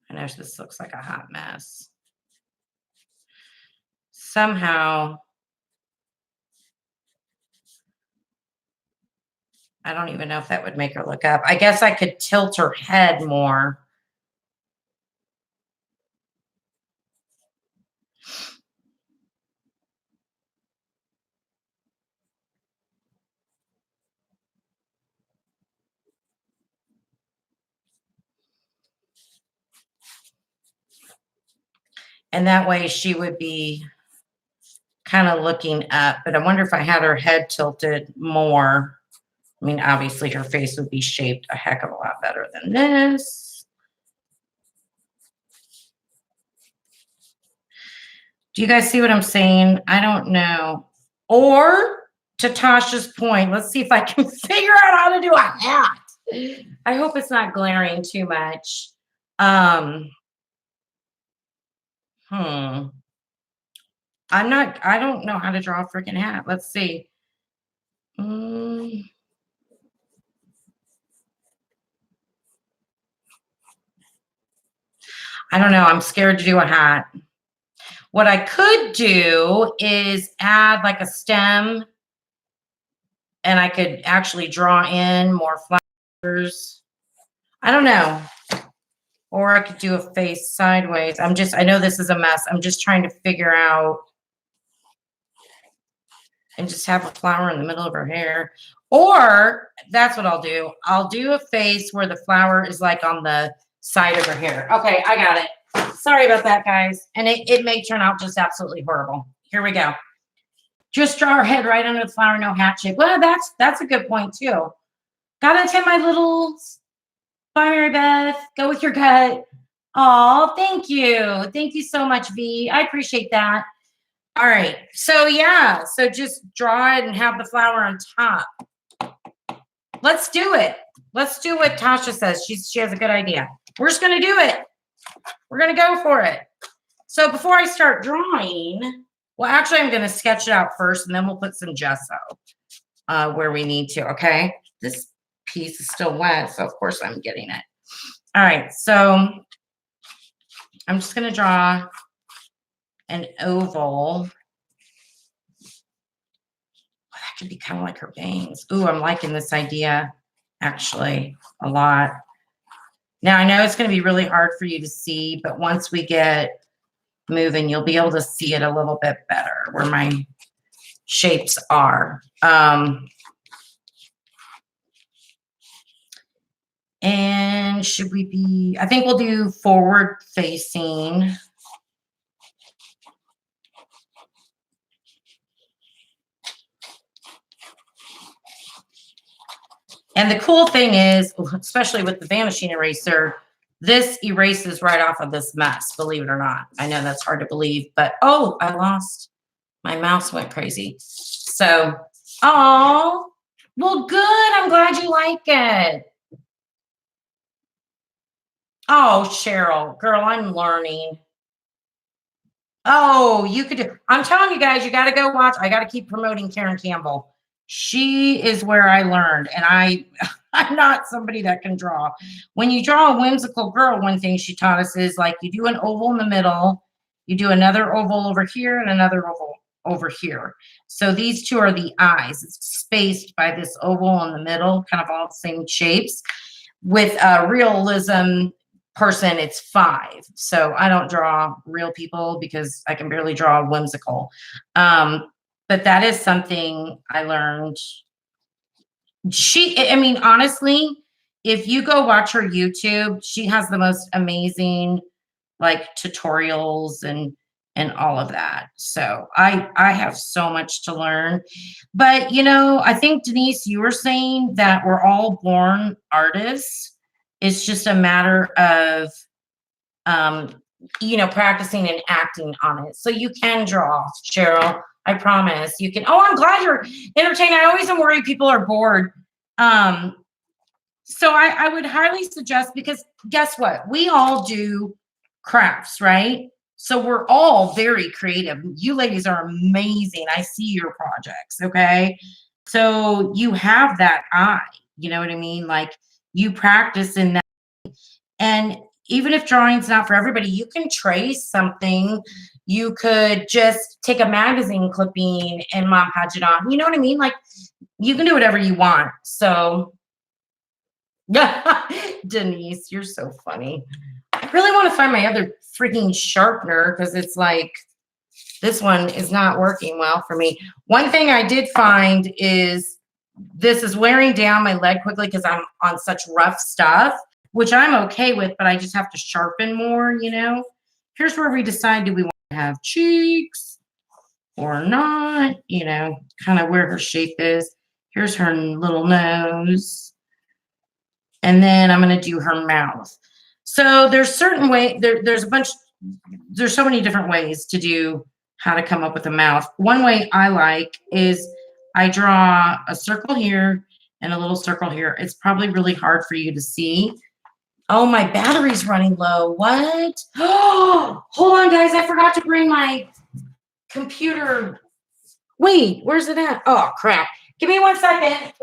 I know this looks like a hot mess. Somehow, I don't even know if that would make her look up. I guess I could tilt her head more. And that way she would be kind of looking up. But I wonder if I had her head tilted more. I mean, obviously her face would be shaped a heck of a lot better than this. Do you guys see what I'm saying? I don't know. Or to Tasha's point, let's see if I can figure out how to do a hat. I hope it's not glaring too much. I don't know how to draw a freaking hat. Let's see. I don't know. I'm scared to do a hat. What I could do is add like a stem, and I could actually draw in more flowers. I don't know. Or I could do a face sideways. I know this is a mess. I'm just trying to figure out, and just have a flower in the middle of her hair. Or that's what I'll do. I'll do a face where the flower is like on the side of her hair. Okay, I got it. Sorry about that, guys. And it may turn out just absolutely horrible. Here we go. Just draw her head right under the flower, no hat shape. Well, that's a good point too. Gotta attend my little. Bye, Mary Beth. Go with your gut. Oh, thank you. Thank you so much, V. I appreciate that. All right. So yeah. So just draw it and have the flower on top. Let's do it. Let's do what Tasha says. She has a good idea. We're just gonna do it. We're gonna go for it. So before I start drawing, well, actually, I'm gonna sketch it out first, and then we'll put some gesso where we need to. Okay. This piece is still wet, so of course I'm getting it. All right, so I'm just going to draw an oval. That could be kind of like her bangs. Ooh, I'm liking this idea actually a lot. Now, I know it's going to be really hard for you to see, but once we get moving, you'll be able to see it a little bit better where my shapes are. And should we be, I think we'll do forward facing. And the cool thing is, especially with the Vanishing Eraser, this erases right off of this mess, believe it or not. I know that's hard to believe, but oh, I lost, my mouse went crazy. So, oh, well, good. I'm glad you like it. Oh, Cheryl, girl, I'm learning. Oh, you could do, I'm telling you guys, you got to go watch. I got to keep promoting Karen Campbell. She is where I learned, and I'm not somebody that can draw. When you draw a whimsical girl, one thing she taught us is like you do an oval in the middle, you do another oval over here and another oval over here. So these two are the eyes. It's spaced by this oval in the middle, kind of all the same shapes. With realism person, it's 5. So I don't draw real people because I can barely draw whimsical. But that is something I learned. I mean, honestly, if you go watch her YouTube, she has the most amazing like tutorials and all of that. So I have so much to learn. But you know, I think Denise, you were saying that we're all born artists. It's just a matter of you know, practicing and acting on it. So you can draw, Cheryl. I promise you can. Oh, I'm glad you're entertained. I always am worried people are bored. So I would highly suggest, because guess what? We all do crafts, right? So we're all very creative. You ladies are amazing. I see your projects, okay? So you have that eye, you know what I mean? Like you practice in that. And even if drawing's not for everybody, you can trace something. You could just take a magazine clipping and Mod Podge it on. You know what I mean? Like you can do whatever you want. So Denise, you're so funny. I really want to find my other freaking sharpener because it's like this one is not working well for me. One thing I did find is this is wearing down my leg quickly because I'm on such rough stuff, which I'm okay with, but I just have to sharpen more, you know. Here's where we decide, do we want to have cheeks or not, you know, kind of where her shape is. Here's her little nose. And then I'm going to do her mouth. So there's certain way, there's so many different ways to do how to come up with a mouth. One way I like is I draw a circle here and a little circle here. It's probably really hard for you to see. Oh, my battery's running low. What? Oh, hold on, guys. I forgot to bring my computer. Wait, where's it at? Oh, crap. Give me 1 second.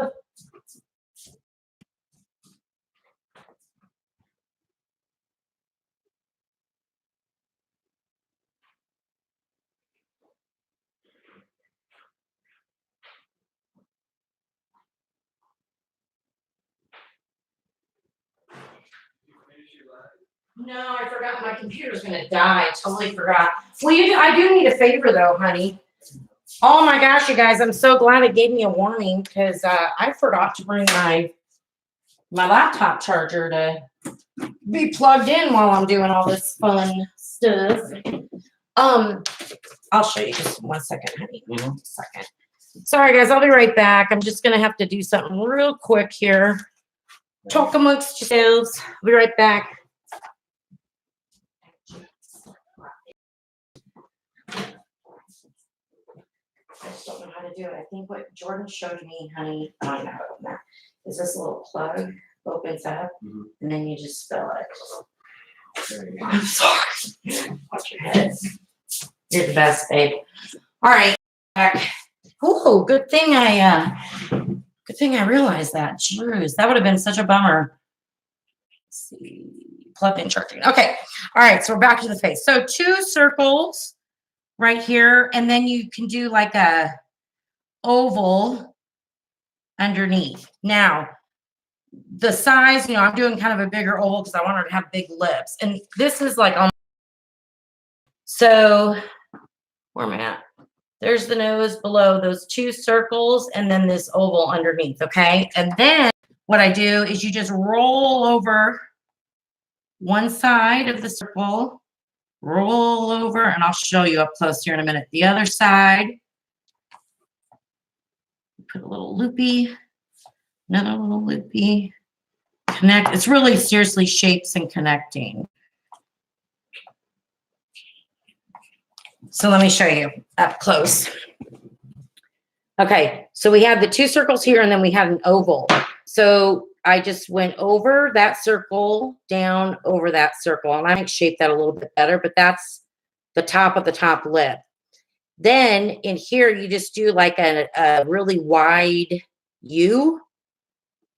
No, I forgot my computer's gonna die. I totally forgot. Well, I do need a favor though, honey. Oh my gosh, you guys, I'm so glad it gave me a warning because I forgot to bring my laptop charger to be plugged in while I'm doing all this fun stuff. I'll show you just 1 second, honey. 1 second. Sorry, guys, I'll be right back. I'm just gonna have to do something real quick here. Talk amongst yourselves. I'll be right back. I just don't know how to do it. I think what Jordan showed me, honey, I don't know, is this little plug opens up and then you just fill it. I'm sorry. Watch your head. You're the best, babe. All right. Ooh, good thing I realized that. Jeez, that would have been such a bummer. Let's see. Plug in charging. Okay. All right. So we're back to the face. So 2 circles right here, and then you can do like a oval underneath. Now, the size, you know, I'm doing kind of a bigger oval because I want her to have big lips. And this is like, so where am I at? There's the nose below those 2 circles and then this oval underneath, okay? And then what I do is you just roll over one side of the circle, roll over, and I'll show you up close here in a minute. The other side, put a little loopy, another little loopy, connect. It's really seriously shapes and connecting. So let me show you up close. Okay, so we have the 2 circles here and then we have an oval. So I just went over that circle, down over that circle, and I might shape that a little bit better, but that's the top of the top lip. Then in here, you just do like a really wide U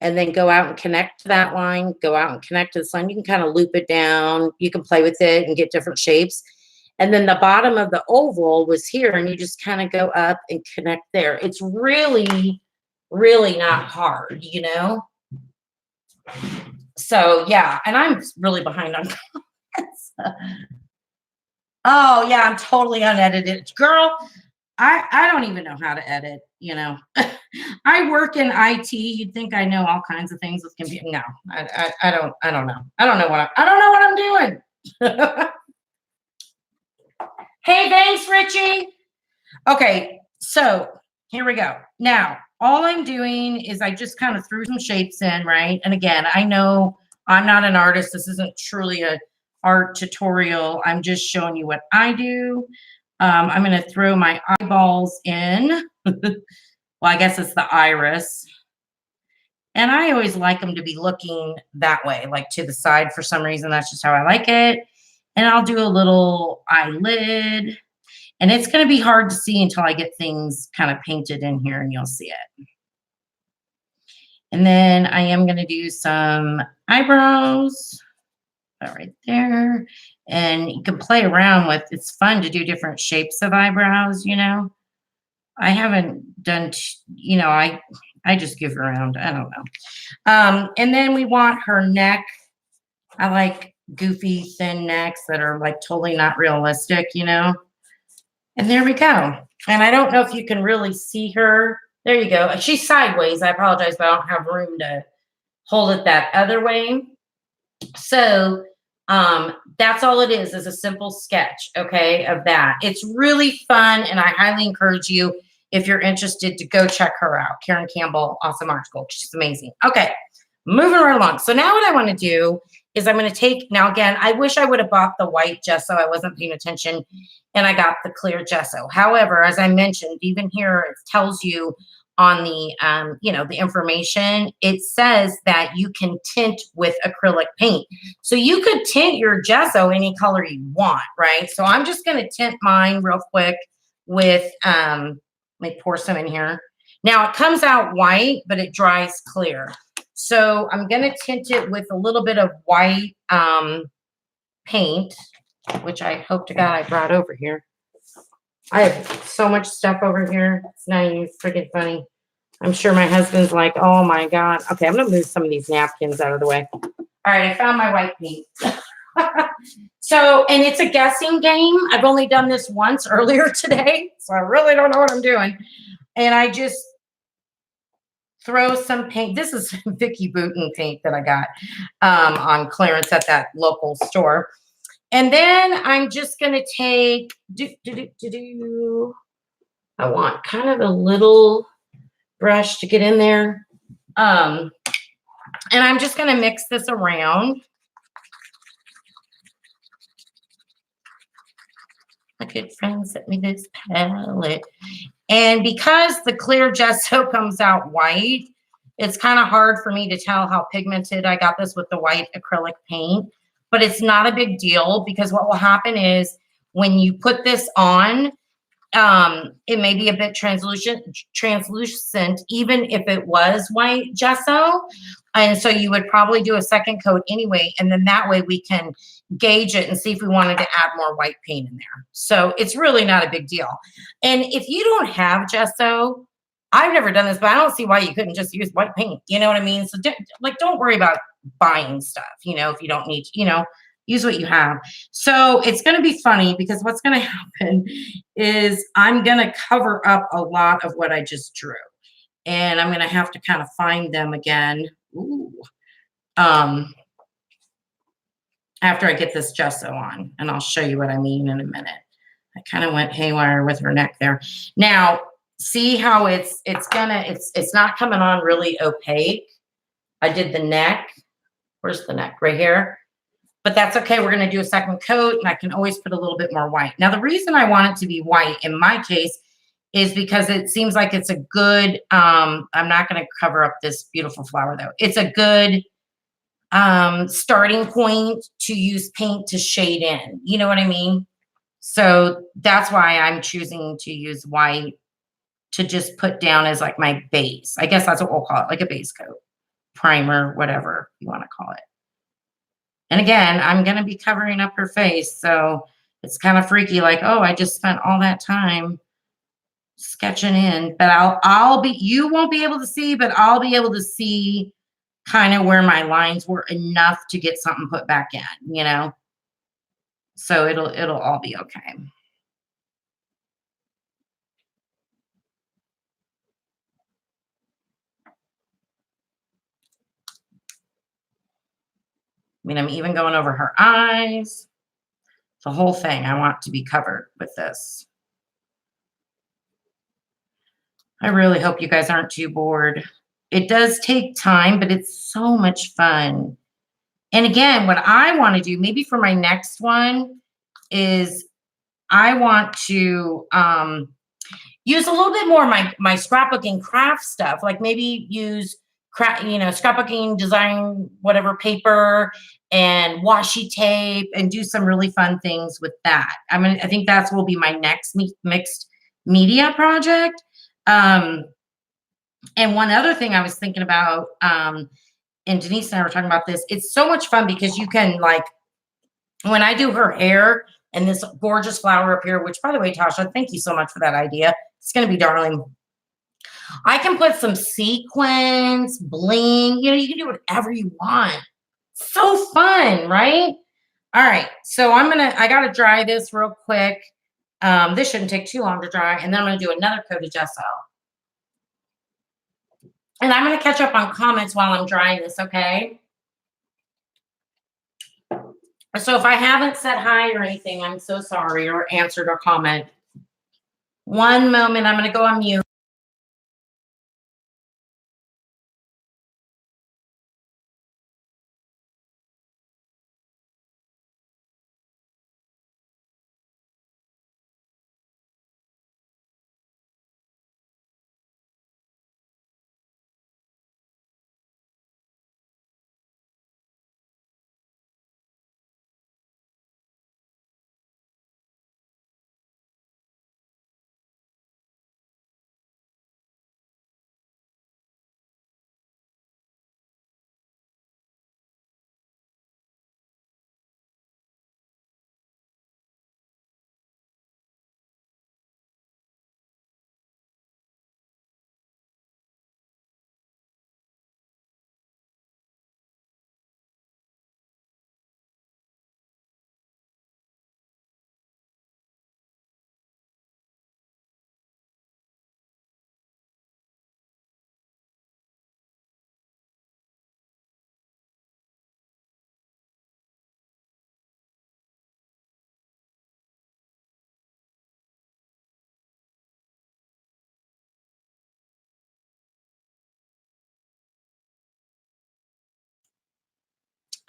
and then go out and connect to that line, go out and connect to this line. You can kind of loop it down. You can play with it and get different shapes. And then the bottom of the oval was here, and you just kind of go up and connect there. It's really, really not hard, you know? So, yeah, and I'm really behind on comments. Oh, yeah, I'm totally unedited. Girl, I don't even know how to edit, you know. I work in IT. You'd think I know all kinds of things with computer. No, I don't know. I don't know what I'm doing. Hey, thanks, Richie. Okay, so here we go. Now, all I'm doing is I just kind of threw some shapes in, right? And again, I know I'm not an artist. This isn't truly an art tutorial. I'm just showing you what I do. I'm going to throw my eyeballs in. Well, I guess it's the iris. And I always like them to be looking that way, like to the side for some reason. That's just how I like it. And I'll do a little eyelid. And it's going to be hard to see until I get things kind of painted in here and you'll see it. And then I am going to do some eyebrows right there. And you can play around with, it's fun to do different shapes of eyebrows, you know. I haven't done, you know, I just give around. I don't know. And then we want her neck. I like goofy, thin necks that are like totally not realistic, you know. And there we go. And I don't know if you can really see her. There you go. She's sideways. I apologize, but I don't have room to hold it that other way. So that's all it is a simple sketch, okay, of that. It's really fun, and I highly encourage you, if you're interested, to go check her out. Karen Campbell, awesome article. She's amazing. Okay, moving right along. So now what I want to do is I'm going to take, now again, I wish I would have bought the white gesso. I wasn't paying attention, and I got the clear gesso. However, as I mentioned, even here, it tells you on the, you know, the information, it says that you can tint with acrylic paint. So you could tint your gesso any color you want, right? So I'm just going to tint mine real quick with, let me pour some in here. Now it comes out white, but it dries clear. So I'm going to tint it with a little bit of white paint, which I hope to God I brought over here. I have so much stuff over here. It's not even freaking funny. I'm sure my husband's like, oh my God. Okay, I'm going to move some of these napkins out of the way. All right, I found my white paint. So, and it's a guessing game. I've only done this once earlier today, so I really don't know what I'm doing. And I just throw some paint. This is Vicky Booten paint that I got on clearance at that local store. And then I'm just going to take, I want kind of a little brush to get in there. And I'm just going to mix this around. My good friend sent me this palette. And because the clear gesso comes out white, it's kind of hard for me to tell how pigmented. I got this with the white acrylic paint. But it's not a big deal, because what will happen is when you put this on, it may be a bit translucent, even if it was white gesso. And so you would probably do a second coat anyway. And then that way we can gauge it and see if we wanted to add more white paint in there. So it's really not a big deal. And if you don't have gesso, I've never done this, but I don't see why you couldn't just use white paint. You know what I mean? So don't worry about buying stuff, you know, if you don't need, you know, use what you have. So it's going to be funny, because what's going to happen is I'm going to cover up a lot of what I just drew, and I'm going to have to kind of find them again. Ooh. After I get this gesso on, and I'll show you what I mean in a minute. I kind of went haywire with her neck there. Now, see how it's not coming on really opaque. I did the neck. Where's the neck? Right here. But that's okay. We're going to do a second coat, and I can always put a little bit more white. Now, the reason I want it to be white in my case is because it seems like it's a good, I'm not going to cover up this beautiful flower though. It's a good starting point to use paint to shade in. You know what I mean? So that's why I'm choosing to use white to just put down as like my base. I guess that's what we'll call it, like a base coat, primer, whatever you want to call it. And again, I'm going to be covering up her face. So it's kind of freaky, like, oh, I just spent all that time sketching in. But you won't be able to see, but I'll be able to see kind of where my lines were enough to get something put back in, you know? So it'll all be okay. I mean, I'm even going over her eyes. The whole thing I want to be covered with this. I really hope you guys aren't too bored. It does take time, but it's so much fun. And again, what I want to do, maybe for my next one, is I want to use a little bit more of my scrapbooking craft stuff, like maybe use scrapbooking, design, whatever paper and washi tape and do some really fun things with that. I think that will be my next mixed media project. And one other thing I was thinking about, and Denise and I were talking about this, it's so much fun because you can, like, when I do her hair and this gorgeous flower up here, which, by the way, Tasha, thank you so much for that idea. It's going to be darling. I can put some sequins, bling, you can do whatever you want. So fun, right? All right. So I got to dry this real quick. This shouldn't take too long to dry. And then I'm going to do another coat of gesso. And I'm going to catch up on comments while I'm drying this, okay? So if I haven't said hi or anything, I'm so sorry, or answered a comment. One moment, I'm going to go on mute.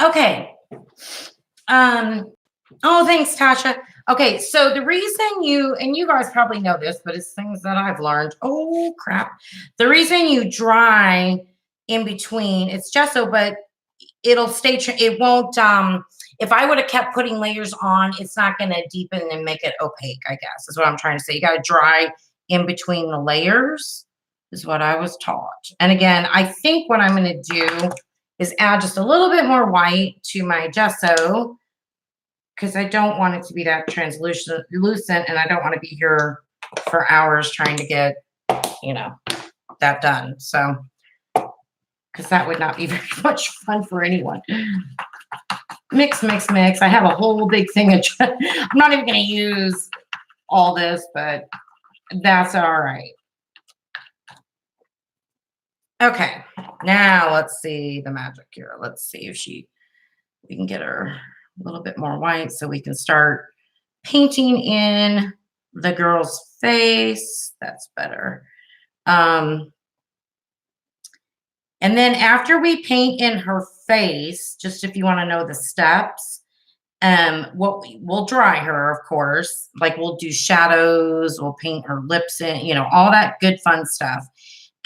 Okay. Oh, thanks, Tasha. Okay, so the reason and you guys probably know this, but it's things that I've learned. Oh, crap. The reason you dry in between, it's gesso, but it'll stay, it won't, if I would have kept putting layers on, it's not going to deepen and make it opaque, I guess, is what I'm trying to say. You got to dry in between the layers, is what I was taught. And again, I think what I'm going to do is add just a little bit more white to my gesso, because I don't want it to be that translucent, and I don't want to be here for hours trying to get, that done. So, because that would not be very much fun for anyone. Mix, mix, mix. I have a whole big thing of, I'm not even going to use all this, but that's all right. Okay, now let's see the magic here. Let's see if we can get her a little bit more white so we can start painting in the girl's face. That's better. And then after we paint in her face, just if you want to know the steps, we'll dry her, of course. Like, we'll do shadows, we'll paint her lips in, all that good fun stuff.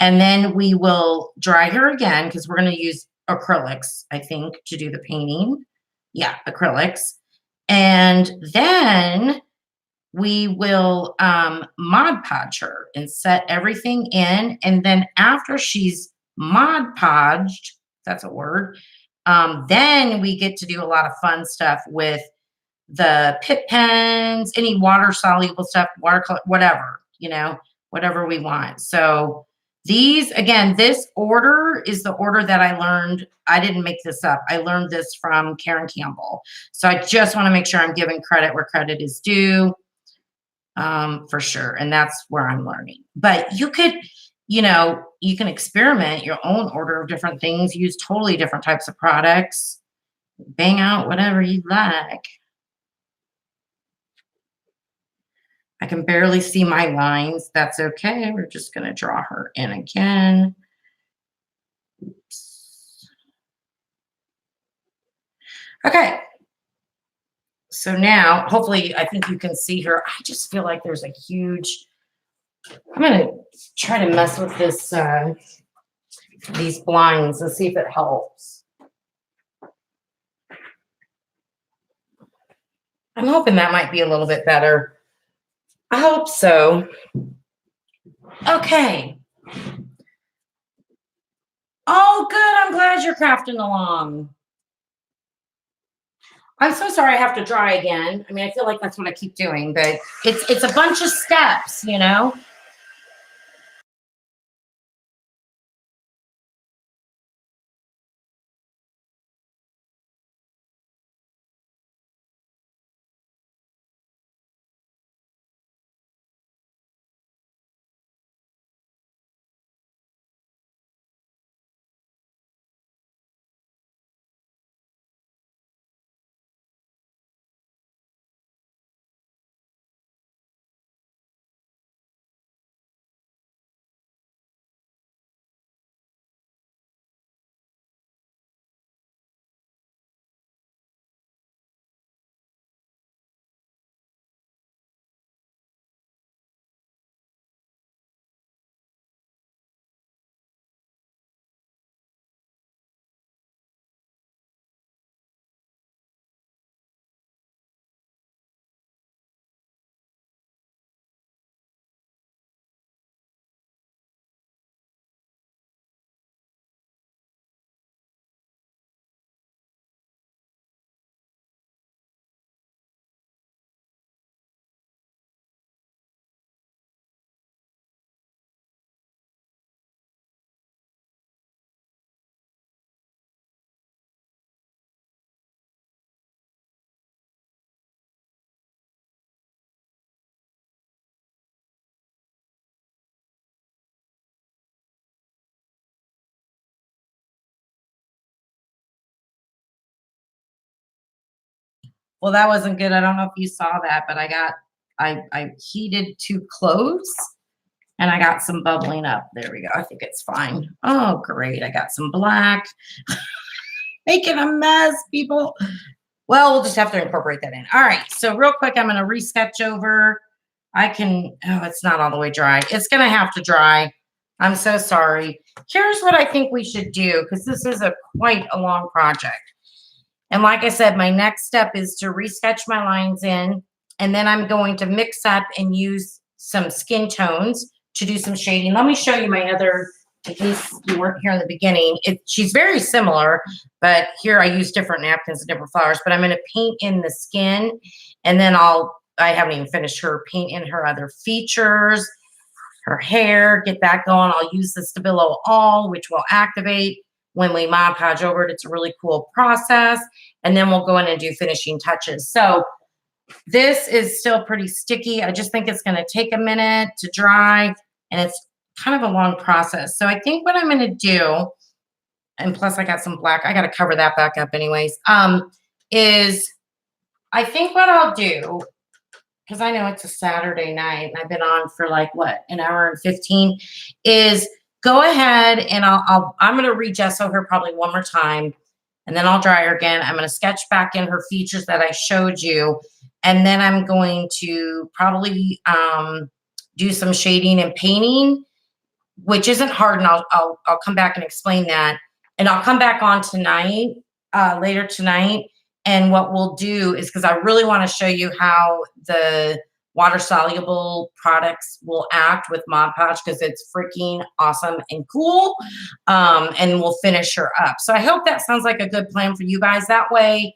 And then we will dry her again, because we're going to use acrylics, I think, to do the painting. Yeah, acrylics. And then we will Mod Podge her and set everything in. And then after she's Mod Podged, that's a word, then we get to do a lot of fun stuff with the Pit pens, any water soluble stuff, watercolor, whatever, whatever we want. So these, again, this order is the order that I learned. I didn't make this up. I learned this from Karen Campbell. So I just want to make sure I'm giving credit where credit is due, for sure. And that's where I'm learning. But you could, you can experiment your own order of different things, use totally different types of products, bang out whatever you like. I can barely see my lines. That's okay. We're just going to draw her in again. Oops. Okay. So now, hopefully, I think you can see her. I just feel like there's a huge, I'm going to try to mess with this these blinds and see if it helps. I'm hoping that might be a little bit better. I hope so. Okay. Oh, good. I'm glad you're crafting along. I'm so sorry I have to dry again. I mean, I feel like that's what I keep doing, but it's a bunch of steps, you know? Well, that wasn't good. I don't know if you saw that, but I heated too close and I got some bubbling up. There we go. I think it's fine. Oh, great. I got some black. Making a mess, people. Well, we'll just have to incorporate that in. All right. So real quick, I'm going to resketch over. It's not all the way dry. It's going to have to dry. I'm so sorry. Here's what I think we should do, because this is quite a long project. And like I said, my next step is to resketch my lines in, and then I'm going to mix up and use some skin tones to do some shading. Let me show you my other, in case you weren't here in the beginning. She's very similar, but here I use different napkins and different flowers, but I'm going to paint in the skin, and then I haven't even finished her, paint in her other features, her hair, get that going. I'll use the Stabilo All, which will activate when we Mod Podge over it. It's a really cool process. And then we'll go in and do finishing touches. So this is still pretty sticky. I just think it's going to take a minute to dry, and it's kind of a long process. So I think what I'm going to do, and plus I got some black, I got to cover that back up anyways, is I think what I'll do, because I know it's a Saturday night and I've been on for like, what, an hour and 15, is go ahead and I'm going to re-gesso her probably one more time, and then I'll dry her again. I'm going to sketch back in her features that I showed you, and then I'm going to probably do some shading and painting, which isn't hard, and I'll come back and explain that. And I'll come back on tonight, later tonight, and what we'll do is, because I really want to show you how the water-soluble products will act with Mod Podge, because it's freaking awesome and cool, and we'll finish her up. So I hope that sounds like a good plan for you guys. That way,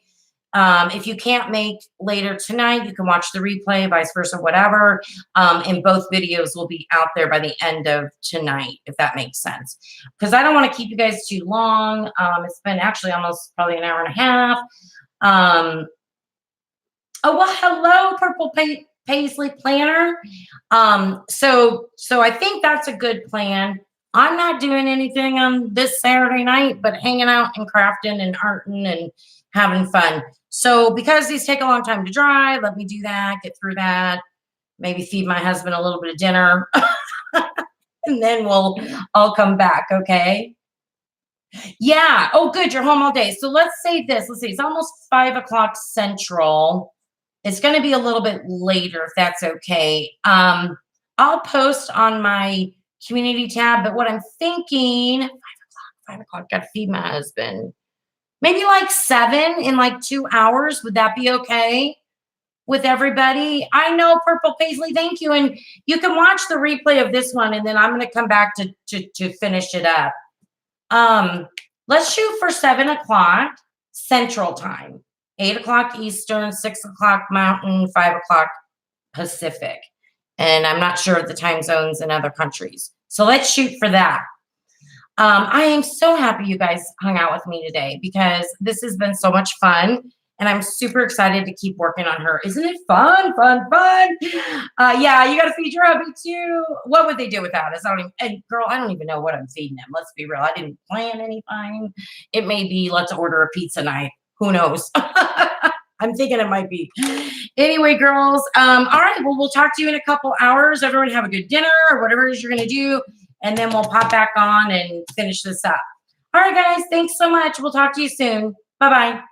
if you can't make later tonight, you can watch the replay, vice versa, whatever, and both videos will be out there by the end of tonight, if that makes sense, because I don't want to keep you guys too long. It's been actually almost probably an hour and a half. Oh, well, hello, Purple Paisley Planner. So I think that's a good plan. I'm not doing anything on this Saturday night, but hanging out and crafting and arting and having fun. So because these take a long time to dry, let me do that, get through that, maybe feed my husband a little bit of dinner, and then I'll come back, okay? Yeah. Oh, good. You're home all day. So let's say this. Let's see. It's almost 5 o'clock Central. It's going to be a little bit later, if that's okay. I'll post on my community tab, but what I'm thinking, 5 o'clock 5 o'clock. Got to feed my husband. Maybe like 7 in like 2 hours. Would that be okay with everybody? I know, Purple Paisley. Thank you. And you can watch the replay of this one, and then I'm going to come back to finish it up. Let's shoot for 7 o'clock Central Time, 8 o'clock Eastern, 6 o'clock Mountain, 5 o'clock Pacific. And I'm not sure of the time zones in other countries. So let's shoot for that. I am so happy you guys hung out with me today because this has been so much fun. And I'm super excited to keep working on her. Isn't it fun, fun, fun? Yeah, you got to feed your hubby too. What would they do without us? And girl, I don't even know what I'm feeding them. Let's be real. I didn't plan anything. It may be let's order a pizza night. Who knows? I'm thinking it might be. Anyway, girls. All right. Well, we'll talk to you in a couple hours. Everyone have a good dinner or whatever it is you're going to do. And then we'll pop back on and finish this up. All right, guys. Thanks so much. We'll talk to you soon. Bye-bye.